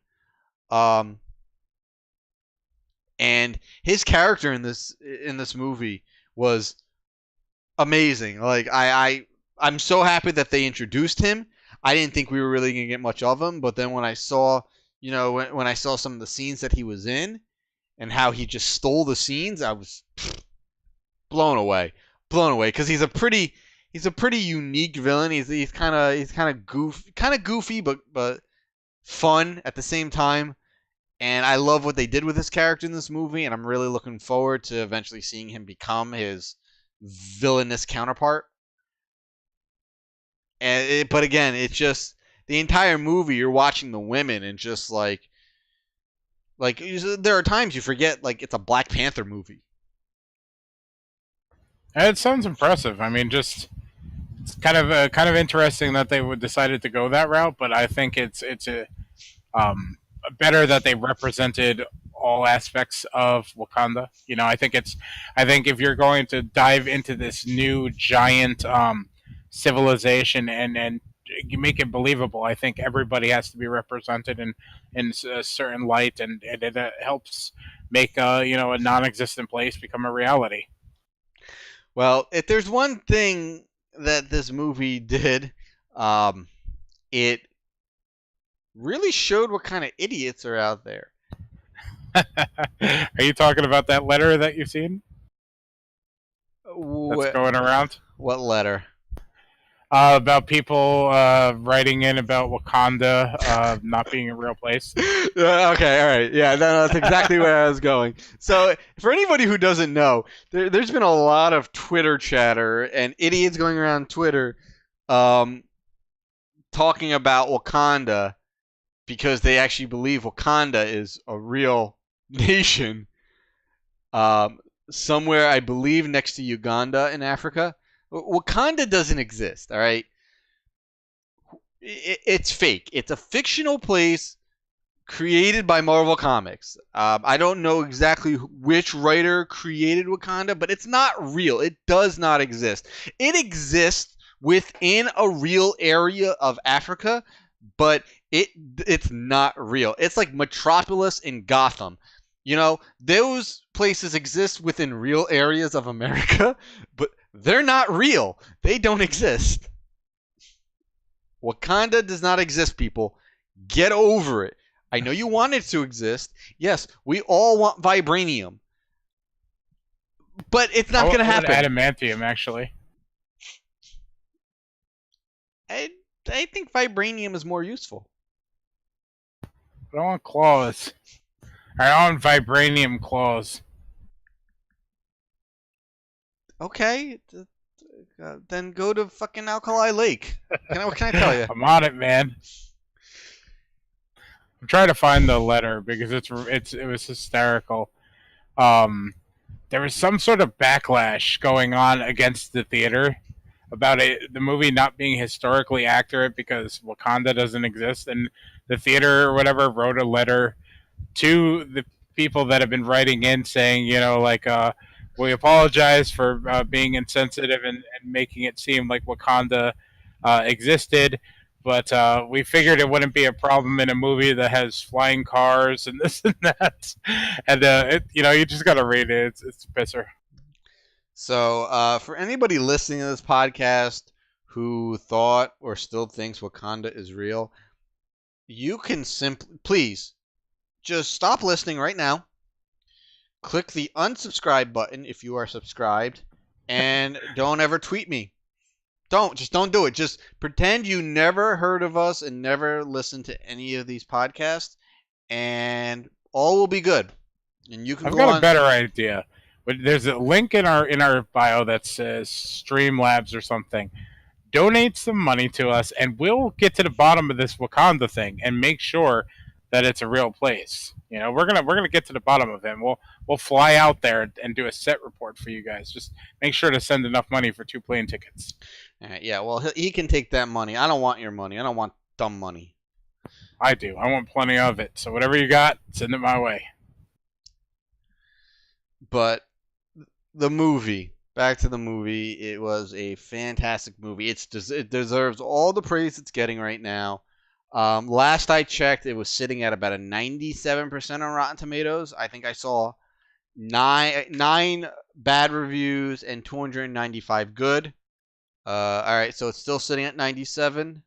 and his character in this movie was amazing. Like I'm so happy that they introduced him. I didn't think we were really gonna get much of him, but then when I saw, when I saw some of the scenes that he was in, and how he just stole the scenes, I was blown away. Because he's a pretty unique villain. He's kind of goofy, but fun at the same time. And I love what they did with his character in this movie, and I'm really looking forward to eventually seeing him become his villainous counterpart. But again, it's just the entire movie. You're watching the women, and just like there are times you forget like it's a Black Panther movie. It sounds impressive. I mean, it's kind of interesting that they would decided to go that route. But I think it's better that they represented all aspects of Wakanda. I think if you're going to dive into this new giant civilization and you make it believable, I think everybody has to be represented in a certain light, and it helps make a non-existent place become a reality. Well, if there's one thing that this movie did, it really showed what kind of idiots are out there. Are you talking about that letter that you've seen that's going around? What letter? About people writing in about Wakanda not being a real place. Okay, all right. Yeah, that's exactly where I was going. So, for anybody who doesn't know, there's been a lot of Twitter chatter and idiots going around Twitter talking about Wakanda because they actually believe Wakanda is a real nation somewhere, I believe, next to Uganda in Africa. Wakanda doesn't exist, all right? It's fake. It's a fictional place created by Marvel Comics. I don't know exactly which writer created Wakanda, but it's not real. It does not exist. It exists within a real area of Africa, but it's not real. It's like Metropolis in Gotham. Those places exist within real areas of America, but they're not real. They don't exist. Wakanda does not exist, people. Get over it. I know you want it to exist. Yes, we all want vibranium. But it's not going to happen. Adamantium, actually. I think vibranium is more useful. I don't want claws. I want vibranium claws. Okay, then go to fucking Alkali Lake. What can I tell you? I'm on it, man. I'm trying to find the letter because it was hysterical. There was some sort of backlash going on against the theater about the movie not being historically accurate because Wakanda doesn't exist, and the theater or whatever wrote a letter to the people that have been writing in saying, we apologize for being insensitive and making it seem like Wakanda existed, but we figured it wouldn't be a problem in a movie that has flying cars and this and that. And you just gotta read it. It's a pisser. So for anybody listening to this podcast who thought or still thinks Wakanda is real, you can simply, please, just stop listening right now. Click the unsubscribe button if you are subscribed, and don't ever tweet me. Don't do it. Just pretend you never heard of us and never listened to any of these podcasts, and all will be good. And you can. I've got a better idea. But there's a link in our bio that says Streamlabs or something. Donate some money to us, and we'll get to the bottom of this Wakanda thing and make sure that it's a real place. We're gonna get to the bottom of it. We'll fly out there and do a set report for you guys. Just make sure to send enough money for 2 plane tickets. Yeah, well, he can take that money. I don't want your money. I don't want dumb money. I do. I want plenty of it. So whatever you got, send it my way. But the movie, back to the movie, it was a fantastic movie. It deserves all the praise it's getting right now. Last I checked, it was sitting at about a 97% on Rotten Tomatoes. I think I saw nine bad reviews and 295 good. All right, so it's still sitting at 97.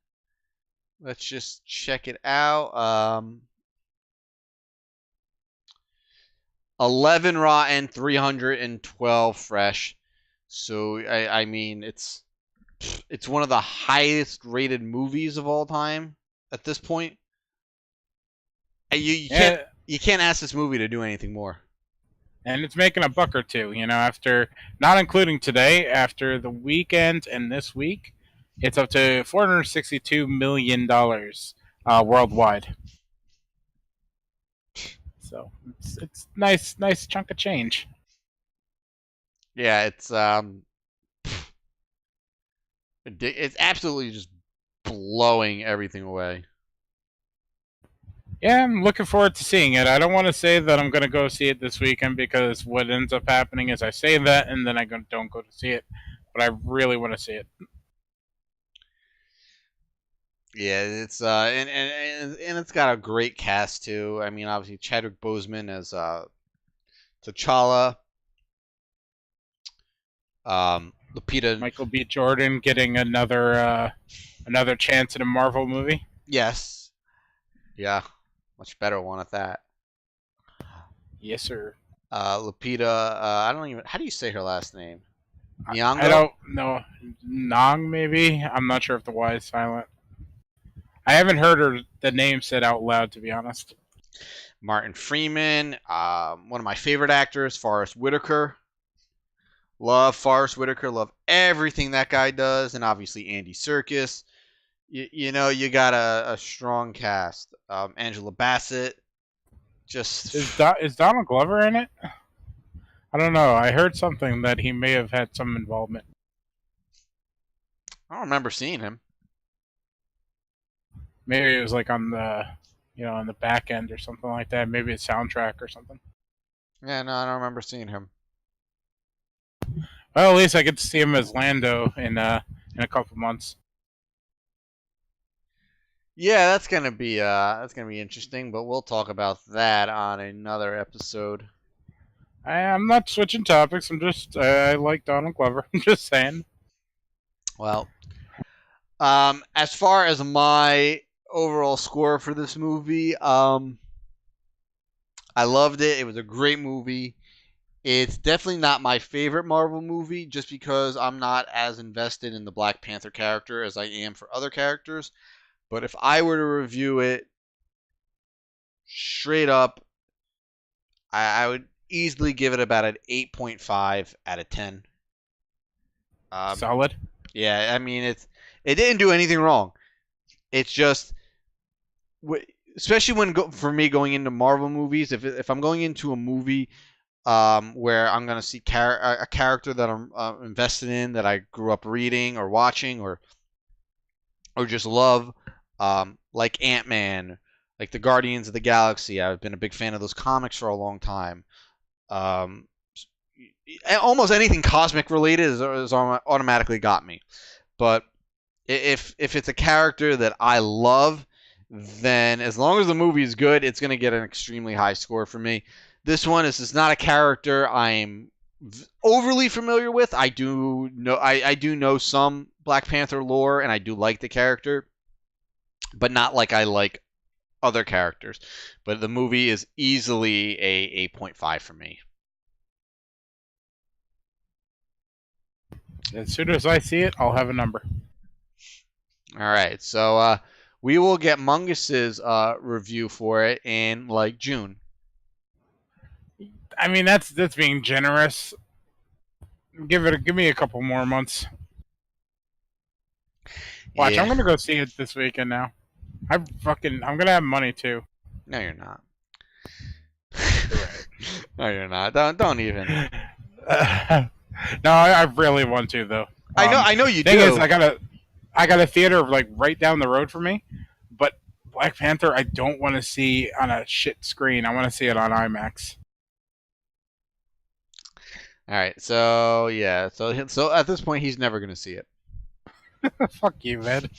Let's just check it out. 11 rotten, 312 fresh. So I mean, it's one of the highest rated movies of all time at this point. You can't ask this movie to do anything more. And it's making $1 or $2, after, not including today, after the weekend and this week, it's up to $462 million worldwide. So it's nice chunk of change. Yeah, it's absolutely just blowing everything away. Yeah, I'm looking forward to seeing it. I don't want to say that I'm going to go see it this weekend because what ends up happening is I say that and then I don't go to see it. But I really want to see it. Yeah, it's and it's got a great cast too. I mean, obviously Chadwick Boseman as T'Challa. Lupita. Michael B. Jordan getting another chance in a Marvel movie. Yes. Yeah. Much better one at that. Yes, sir. Lupita, I don't even... How do you say her last name? Nyong'o? I don't know. Nong, maybe? I'm not sure if the Y is silent. I haven't heard the name said out loud, to be honest. Martin Freeman, one of my favorite actors, Forrest Whitaker. Love Forrest Whitaker. Love everything that guy does. And obviously Andy Serkis. You got a strong cast. Angela Bassett. Just is Donald Glover in it? I don't know. I heard something that he may have had some involvement. I don't remember seeing him. Maybe it was like on the, on the back end or something like that. Maybe a soundtrack or something. Yeah, no, I don't remember seeing him. Well, at least I get to see him as Lando in a couple months. Yeah, that's gonna be interesting, but we'll talk about that on another episode. I'm not switching topics. I like Donald Glover. I'm just saying. Well, as far as my overall score for this movie, I loved it. It was a great movie. It's definitely not my favorite Marvel movie, just because I'm not as invested in the Black Panther character as I am for other characters. But if I were to review it straight up, I would easily give it about an 8.5 out of 10. Solid. Yeah, I mean it didn't do anything wrong. It's just, especially for me going into Marvel movies, if I'm going into a movie where I'm gonna see a character that I'm invested in, that I grew up reading or watching or just love, like Ant-Man, like the Guardians of the Galaxy. I've been a big fan of those comics for a long time. Um, Almost anything cosmic related is automatically got me. But if it's a character that I love, then as long as the movie is good, it's going to get an extremely high score for me. This one is not a character I'm overly familiar with. I do know some Black Panther lore, and I do like the character, but not like I like other characters. But the movie is easily a 8.5 for me. As soon as I see it, I'll have a number. All right, so we will get Mungus's review for it in like June. I mean, that's being generous. Give me a couple more months. Watch, Yeah. I'm gonna go see it this weekend now. I'm gonna have money too. No, you're not. You're right. No, you're not. Don't even. No, I really want to though. I know you do. Thing is, I got a theater like right down the road from me, but Black Panther I don't want to see on a shit screen. I want to see it on IMAX. All right, so yeah, so at this point he's never gonna see it. Fuck you, man.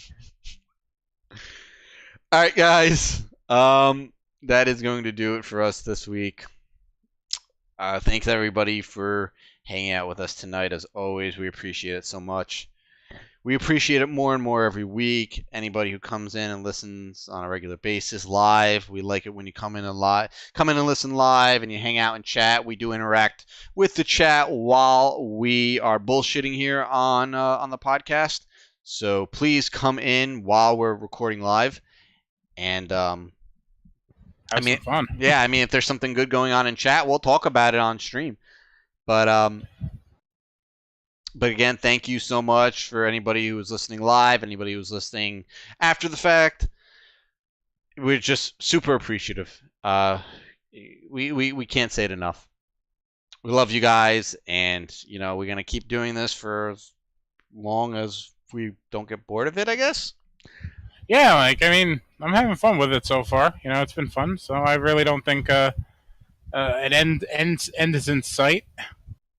All right, guys. That is going to do it for us this week. Thanks everybody for hanging out with us tonight. As always, we appreciate it so much. We appreciate it more and more every week. Anybody who comes in and listens on a regular basis live, we like it when you come in and listen live, and you hang out and chat. We do interact with the chat while we are bullshitting here on the podcast. So please come in while we're recording live, and Have some fun. Yeah, I mean, if there's something good going on in chat, we'll talk about it on stream. But again, thank you so much for anybody who was listening live, anybody who was listening after the fact. We're just super appreciative. We can't say it enough. We love you guys, and we're gonna keep doing this for as long as we don't get bored of it, I guess. Yeah, like I mean, I'm having fun with it so far. It's been fun, so I really don't think an end is in sight.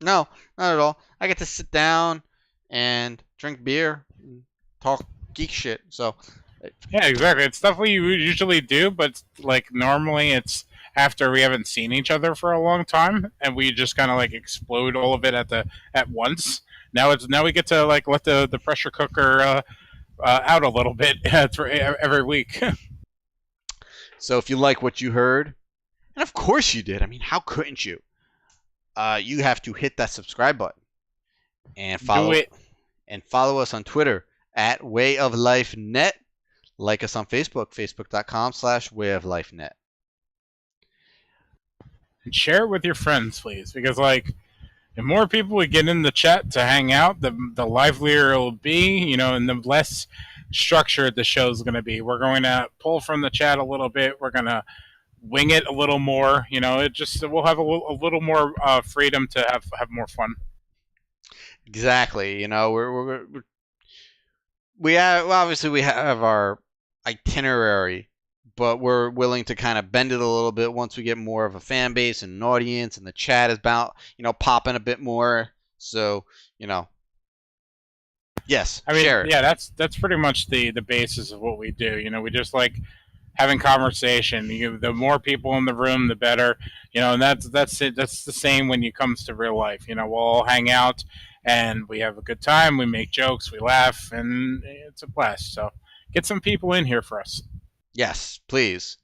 No, not at all. I get to sit down and drink beer and talk geek shit. So yeah, exactly. It's stuff we usually do, but like normally it's after we haven't seen each other for a long time, and we just kind of like explode all of it at once. Now we get to like let the pressure cooker out a little bit every week. So if you like what you heard, and of course you did. I mean, how couldn't you? You have to hit that subscribe button and follow us on Twitter at WayOfLifeNet. Like us on Facebook, facebook.com/WayOfLifeNet. And share it with your friends, please, because like the more people we get in the chat to hang out, the livelier it'll be, and the less structured the show's going to be. We're going to pull from the chat a little bit. We're going to wing it a little more. We'll have a little more freedom to have more fun. Exactly. We have our itinerary, but we're willing to kind of bend it a little bit once we get more of a fan base and an audience, and the chat is about popping a bit more. So yes, I mean, share it. Yeah, that's pretty much the basis of what we do. We just like having conversation. The more people in the room, the better. And that's it. That's the same when it comes to real life. We'll all hang out and we have a good time. We make jokes, we laugh, and it's a blast. So get some people in here for us. Yes, please.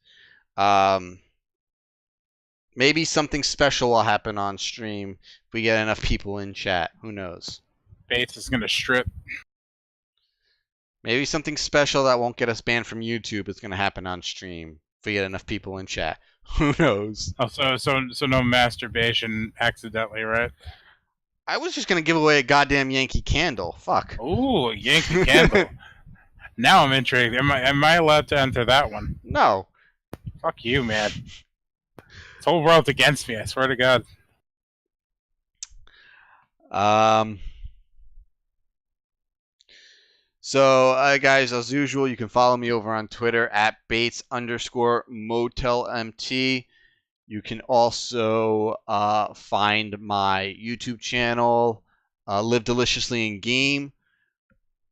Maybe something special will happen on stream if we get enough people in chat. Who knows? Bates is gonna strip. Maybe something special that won't get us banned from YouTube is going to happen on stream if we get enough people in chat. Who knows? Oh, so no masturbation accidentally, right? I was just going to give away a goddamn Yankee Candle. Fuck. Ooh, Yankee Candle. Now I'm intrigued. Am I allowed to enter that one? No. Fuck you, man. This whole world's against me, I swear to God. So, guys, as usual, you can follow me over on Twitter at Bates_MotelMT. You can also find my YouTube channel, Live Deliciously in Game.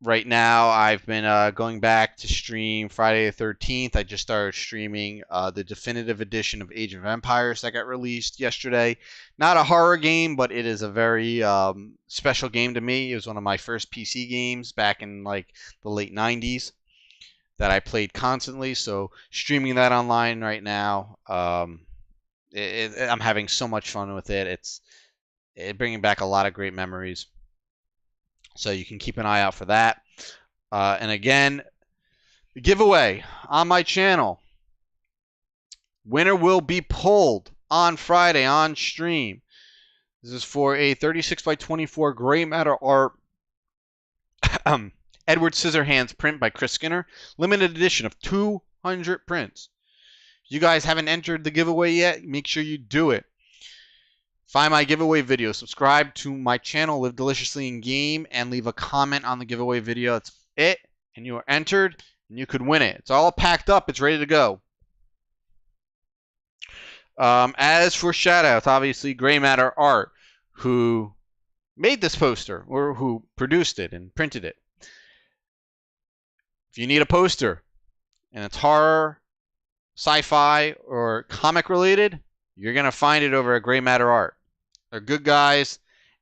Right now, I've been going back to stream Friday the 13th. I just started streaming the definitive edition of Age of Empires that got released yesterday. Not a horror game, but it is a very special game to me. It was one of my first PC games back in like the late 90s that I played constantly. So streaming that online right now, I'm having so much fun with it. It's bringing back a lot of great memories. So you can keep an eye out for that. And again, the giveaway on my channel. Winner will be pulled on Friday on stream. This is for a 36 by 24 gray matter art Edward Scissorhands print by Chris Skinner. Limited edition of 200 prints. If you guys haven't entered the giveaway yet, make sure you do it. Find my giveaway video, subscribe to my channel, Live Deliciously in Game, and leave a comment on the giveaway video. That's it, and you are entered, and you could win it. It's all packed up. It's ready to go. As for shoutouts, obviously, Gray Matter Art, who made this poster, or who produced it and printed it. If you need a poster, and it's horror, sci-fi, or comic related, you're going to find it over at Gray Matter Art. They're good guys,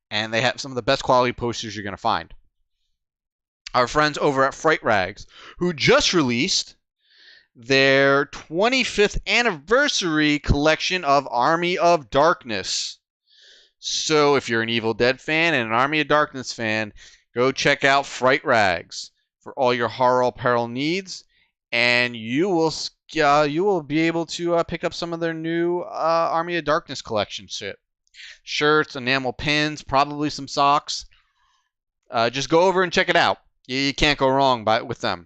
and they have some of the best quality posters you're going to find. Our friends over at Fright Rags, who just released their 25th anniversary collection of Army of Darkness. So if you're an Evil Dead fan and an Army of Darkness fan, go check out Fright Rags for all your horror apparel needs, and you will be able to pick up some of their new Army of Darkness collection shit. Shirts, enamel pins, probably some socks. Just go over and check it out. You can't go wrong with them.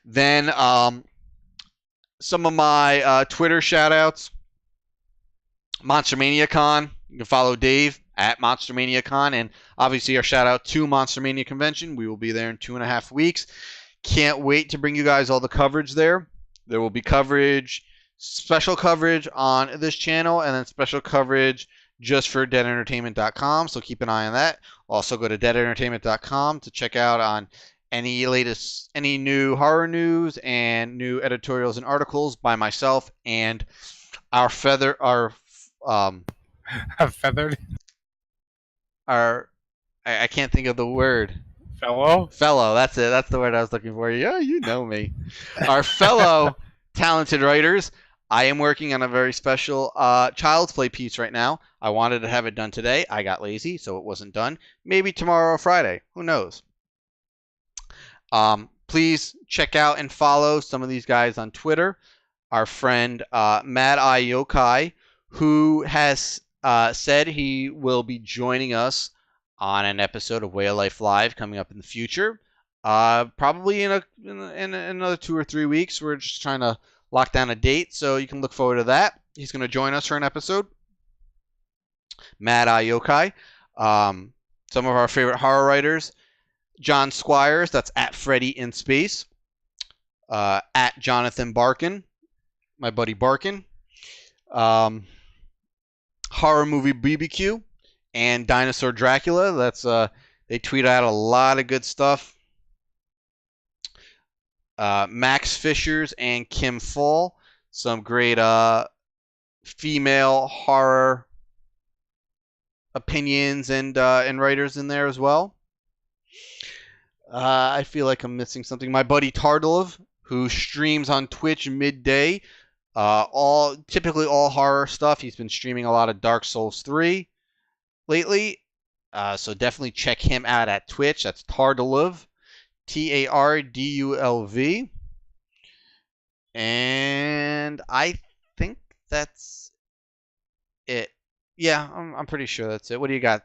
Then some of my Twitter shoutouts. Monster Mania Con. You can follow Dave at Monster Mania Con, and obviously our shout out to Monster Mania Convention. We will be there in 2.5 weeks. Can't wait to bring you guys all the coverage there. There will be coverage, special coverage on this channel, and then special coverage just for deadentertainment.com. So keep an eye on that. Also go to deadentertainment.com to check out on any new horror news and new editorials and articles by myself and our feathered. I can't think of the word. Fellow, that's it. That's the word I was looking for. Yeah, you know me. Our fellow talented writers. I am working on a very special Child's Play piece right now. I wanted to have it done today. I got lazy, so it wasn't done. Maybe tomorrow or Friday. Who knows? Please check out and follow some of these guys on Twitter. Our friend Mad Eye Yokai, who has said he will be joining us on an episode of Way of Life Live coming up in the future. Probably in another 2 or 3 weeks. We're just trying to lock down a date, so you can look forward to that. He's going to join us for an episode. Mad Eye Yokai. Some of our favorite horror writers. John Squires, that's at Freddy in Space. At Jonathan Barkin, my buddy Barkin. Horror Movie BBQ and Dinosaur Dracula. That's they tweet out a lot of good stuff. Max Fishers and Kim Fall, some great female horror opinions and writers in there as well. I feel like I'm missing something. My buddy Tardlov, who streams on Twitch midday, Typically all horror stuff. He's been streaming a lot of Dark Souls 3 lately. So definitely check him out at Twitch. That's Tardulv, Tardulv. And I think that's it. Yeah, I'm pretty sure that's it. What do you got?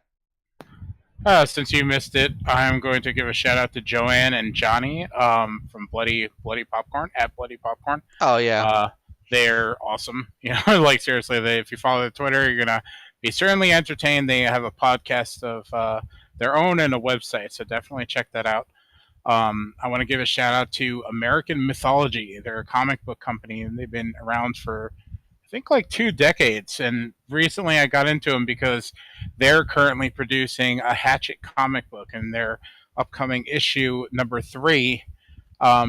Since you missed it, I'm going to give a shout out to Joanne and Johnny from Bloody Popcorn at Bloody Popcorn. Oh yeah, they're awesome. Like seriously, if you follow their Twitter, you're gonna be certainly entertained. They have a podcast of their own and a website, so definitely check that out. I want to give a shout out to American Mythology. They're a comic book company, and they've been around for I think like 2 decades. And recently, I got into them because they're currently producing a Hatchet comic book, and their upcoming issue number 3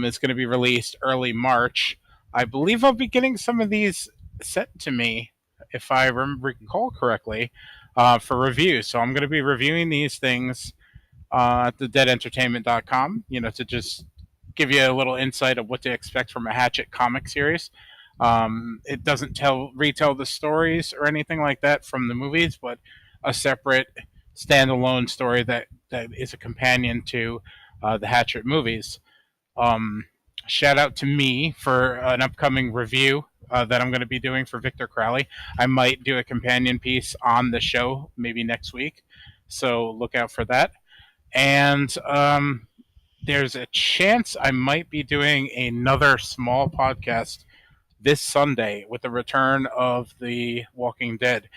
is going to be released early March. I believe I'll be getting some of these sent to me, if I recall correctly, for review. So I'm going to be reviewing these things at thedeadentertainment.com, to just give you a little insight of what to expect from a Hatchet comic series. It doesn't retell the stories or anything like that from the movies, but a separate standalone story that is a companion to the Hatchet movies. Shout out to me for an upcoming review that I'm going to be doing for Victor Crowley. I might do a companion piece on the show maybe next week, so look out for that. And there's a chance I might be doing another small podcast this Sunday with the return of The Walking Dead.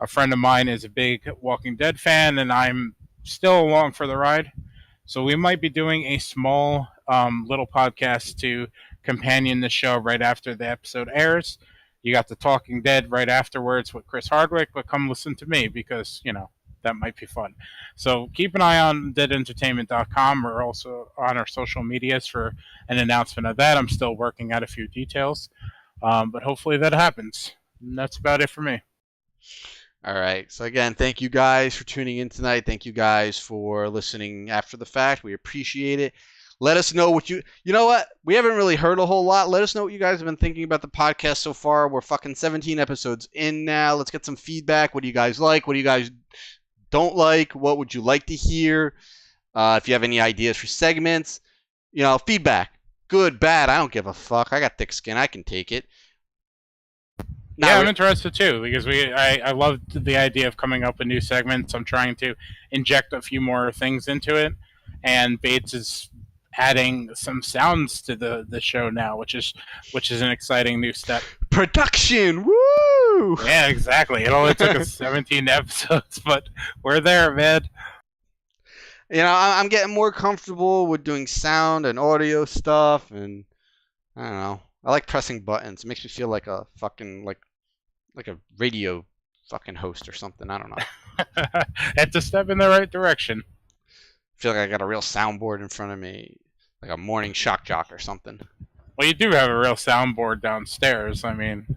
A friend of mine is a big Walking Dead fan, and I'm still along for the ride. So we might be doing a small little podcast to companion the show right after the episode airs. You got The Talking Dead right afterwards with Chris Hardwick, but come listen to me because, that might be fun. So keep an eye on deadentertainment.com or also on our social medias for an announcement of that. I'm still working out a few details, but hopefully that happens. And that's about it for me. All right. So again, thank you guys for tuning in tonight. Thank you guys for listening after the fact. We appreciate it. Let us know what you know what? We haven't really heard a whole lot. Let us know what you guys have been thinking about the podcast so far. We're fucking 17 episodes in now. Let's get some feedback. What do you guys like? What do you guys don't like? What would you like to hear? If you have any ideas for segments, feedback. Good, bad, I don't give a fuck. I got thick skin. I can take it. Yeah, I'm interested too because I love the idea of coming up with new segments. I'm trying to inject a few more things into it, and Bates is adding some sounds to the show now, which is an exciting new step. Production, woo! Yeah, exactly. It only took us 17 episodes, but we're there, man. I'm getting more comfortable with doing sound and audio stuff, and I don't know. I like pressing buttons. It makes me feel like a fucking like a radio fucking host or something. I don't know. It's a step in the right direction. I feel like I got a real soundboard in front of me, like a morning shock jock or something. Well, you do have a real soundboard downstairs. I mean,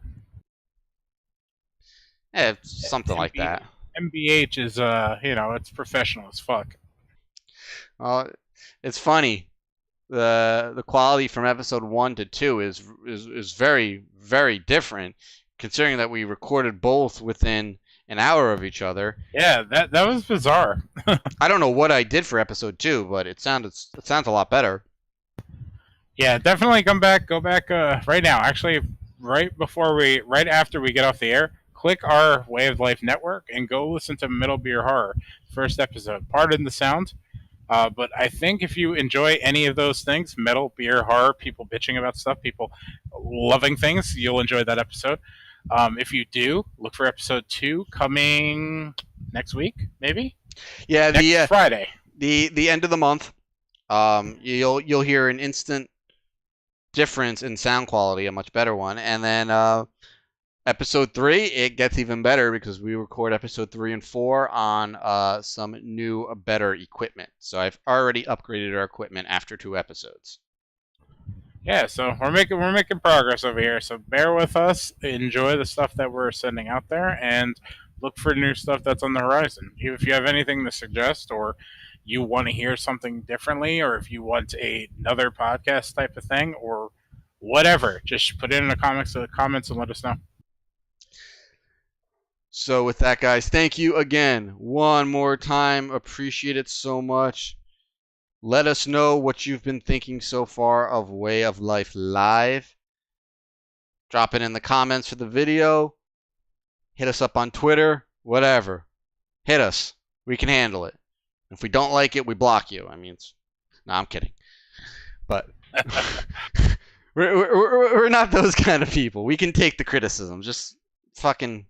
yeah, it's something like that. MBH is it's professional as fuck. It's funny. The quality from episode 1 to 2 is very, very different, considering that we recorded both within an hour of each other. Yeah, that was bizarre. I don't know what I did for episode 2, but it sounds a lot better. Yeah, definitely go back right now. Actually, right after we get off the air, click our Way of Life network and go listen to Metal Beer Horror, first episode. Pardon the sound. But I think if you enjoy any of those things, metal, beer, horror, people bitching about stuff, people loving things, you'll enjoy that episode. If you do, look for episode 2 coming next week, maybe? Yeah, next Friday. The end of the month. You'll hear an instant difference in sound quality, a much better one. And then episode 3, it gets even better because we record episode 3 and 4 on some new, better equipment. So I've already upgraded our equipment after 2 episodes. Yeah, so we're making progress over here. So bear with us, enjoy the stuff that we're sending out there, and look for new stuff that's on the horizon. If you have anything to suggest, or you want to hear something differently, or if you want another podcast type of thing, or whatever. Just put it in the comments and let us know. So with that, guys, thank you again one more time. Appreciate it so much. Let us know what you've been thinking so far of Way of Life Live. Drop it in the comments for the video. Hit us up on Twitter. Whatever. Hit us. We can handle it. If we don't like it, we block you. I mean, no, I'm kidding. But we're not those kind of people. We can take the criticism. Just fucking...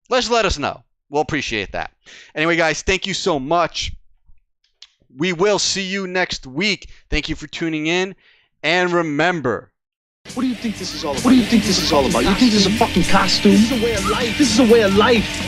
Just let us know. We'll appreciate that. Anyway, guys, thank you so much. We will see you next week. Thank you for tuning in. And remember... What do you think this is all about? What do you think this is all about? You think this is a fucking costume? This is a way of life. This is a way of life.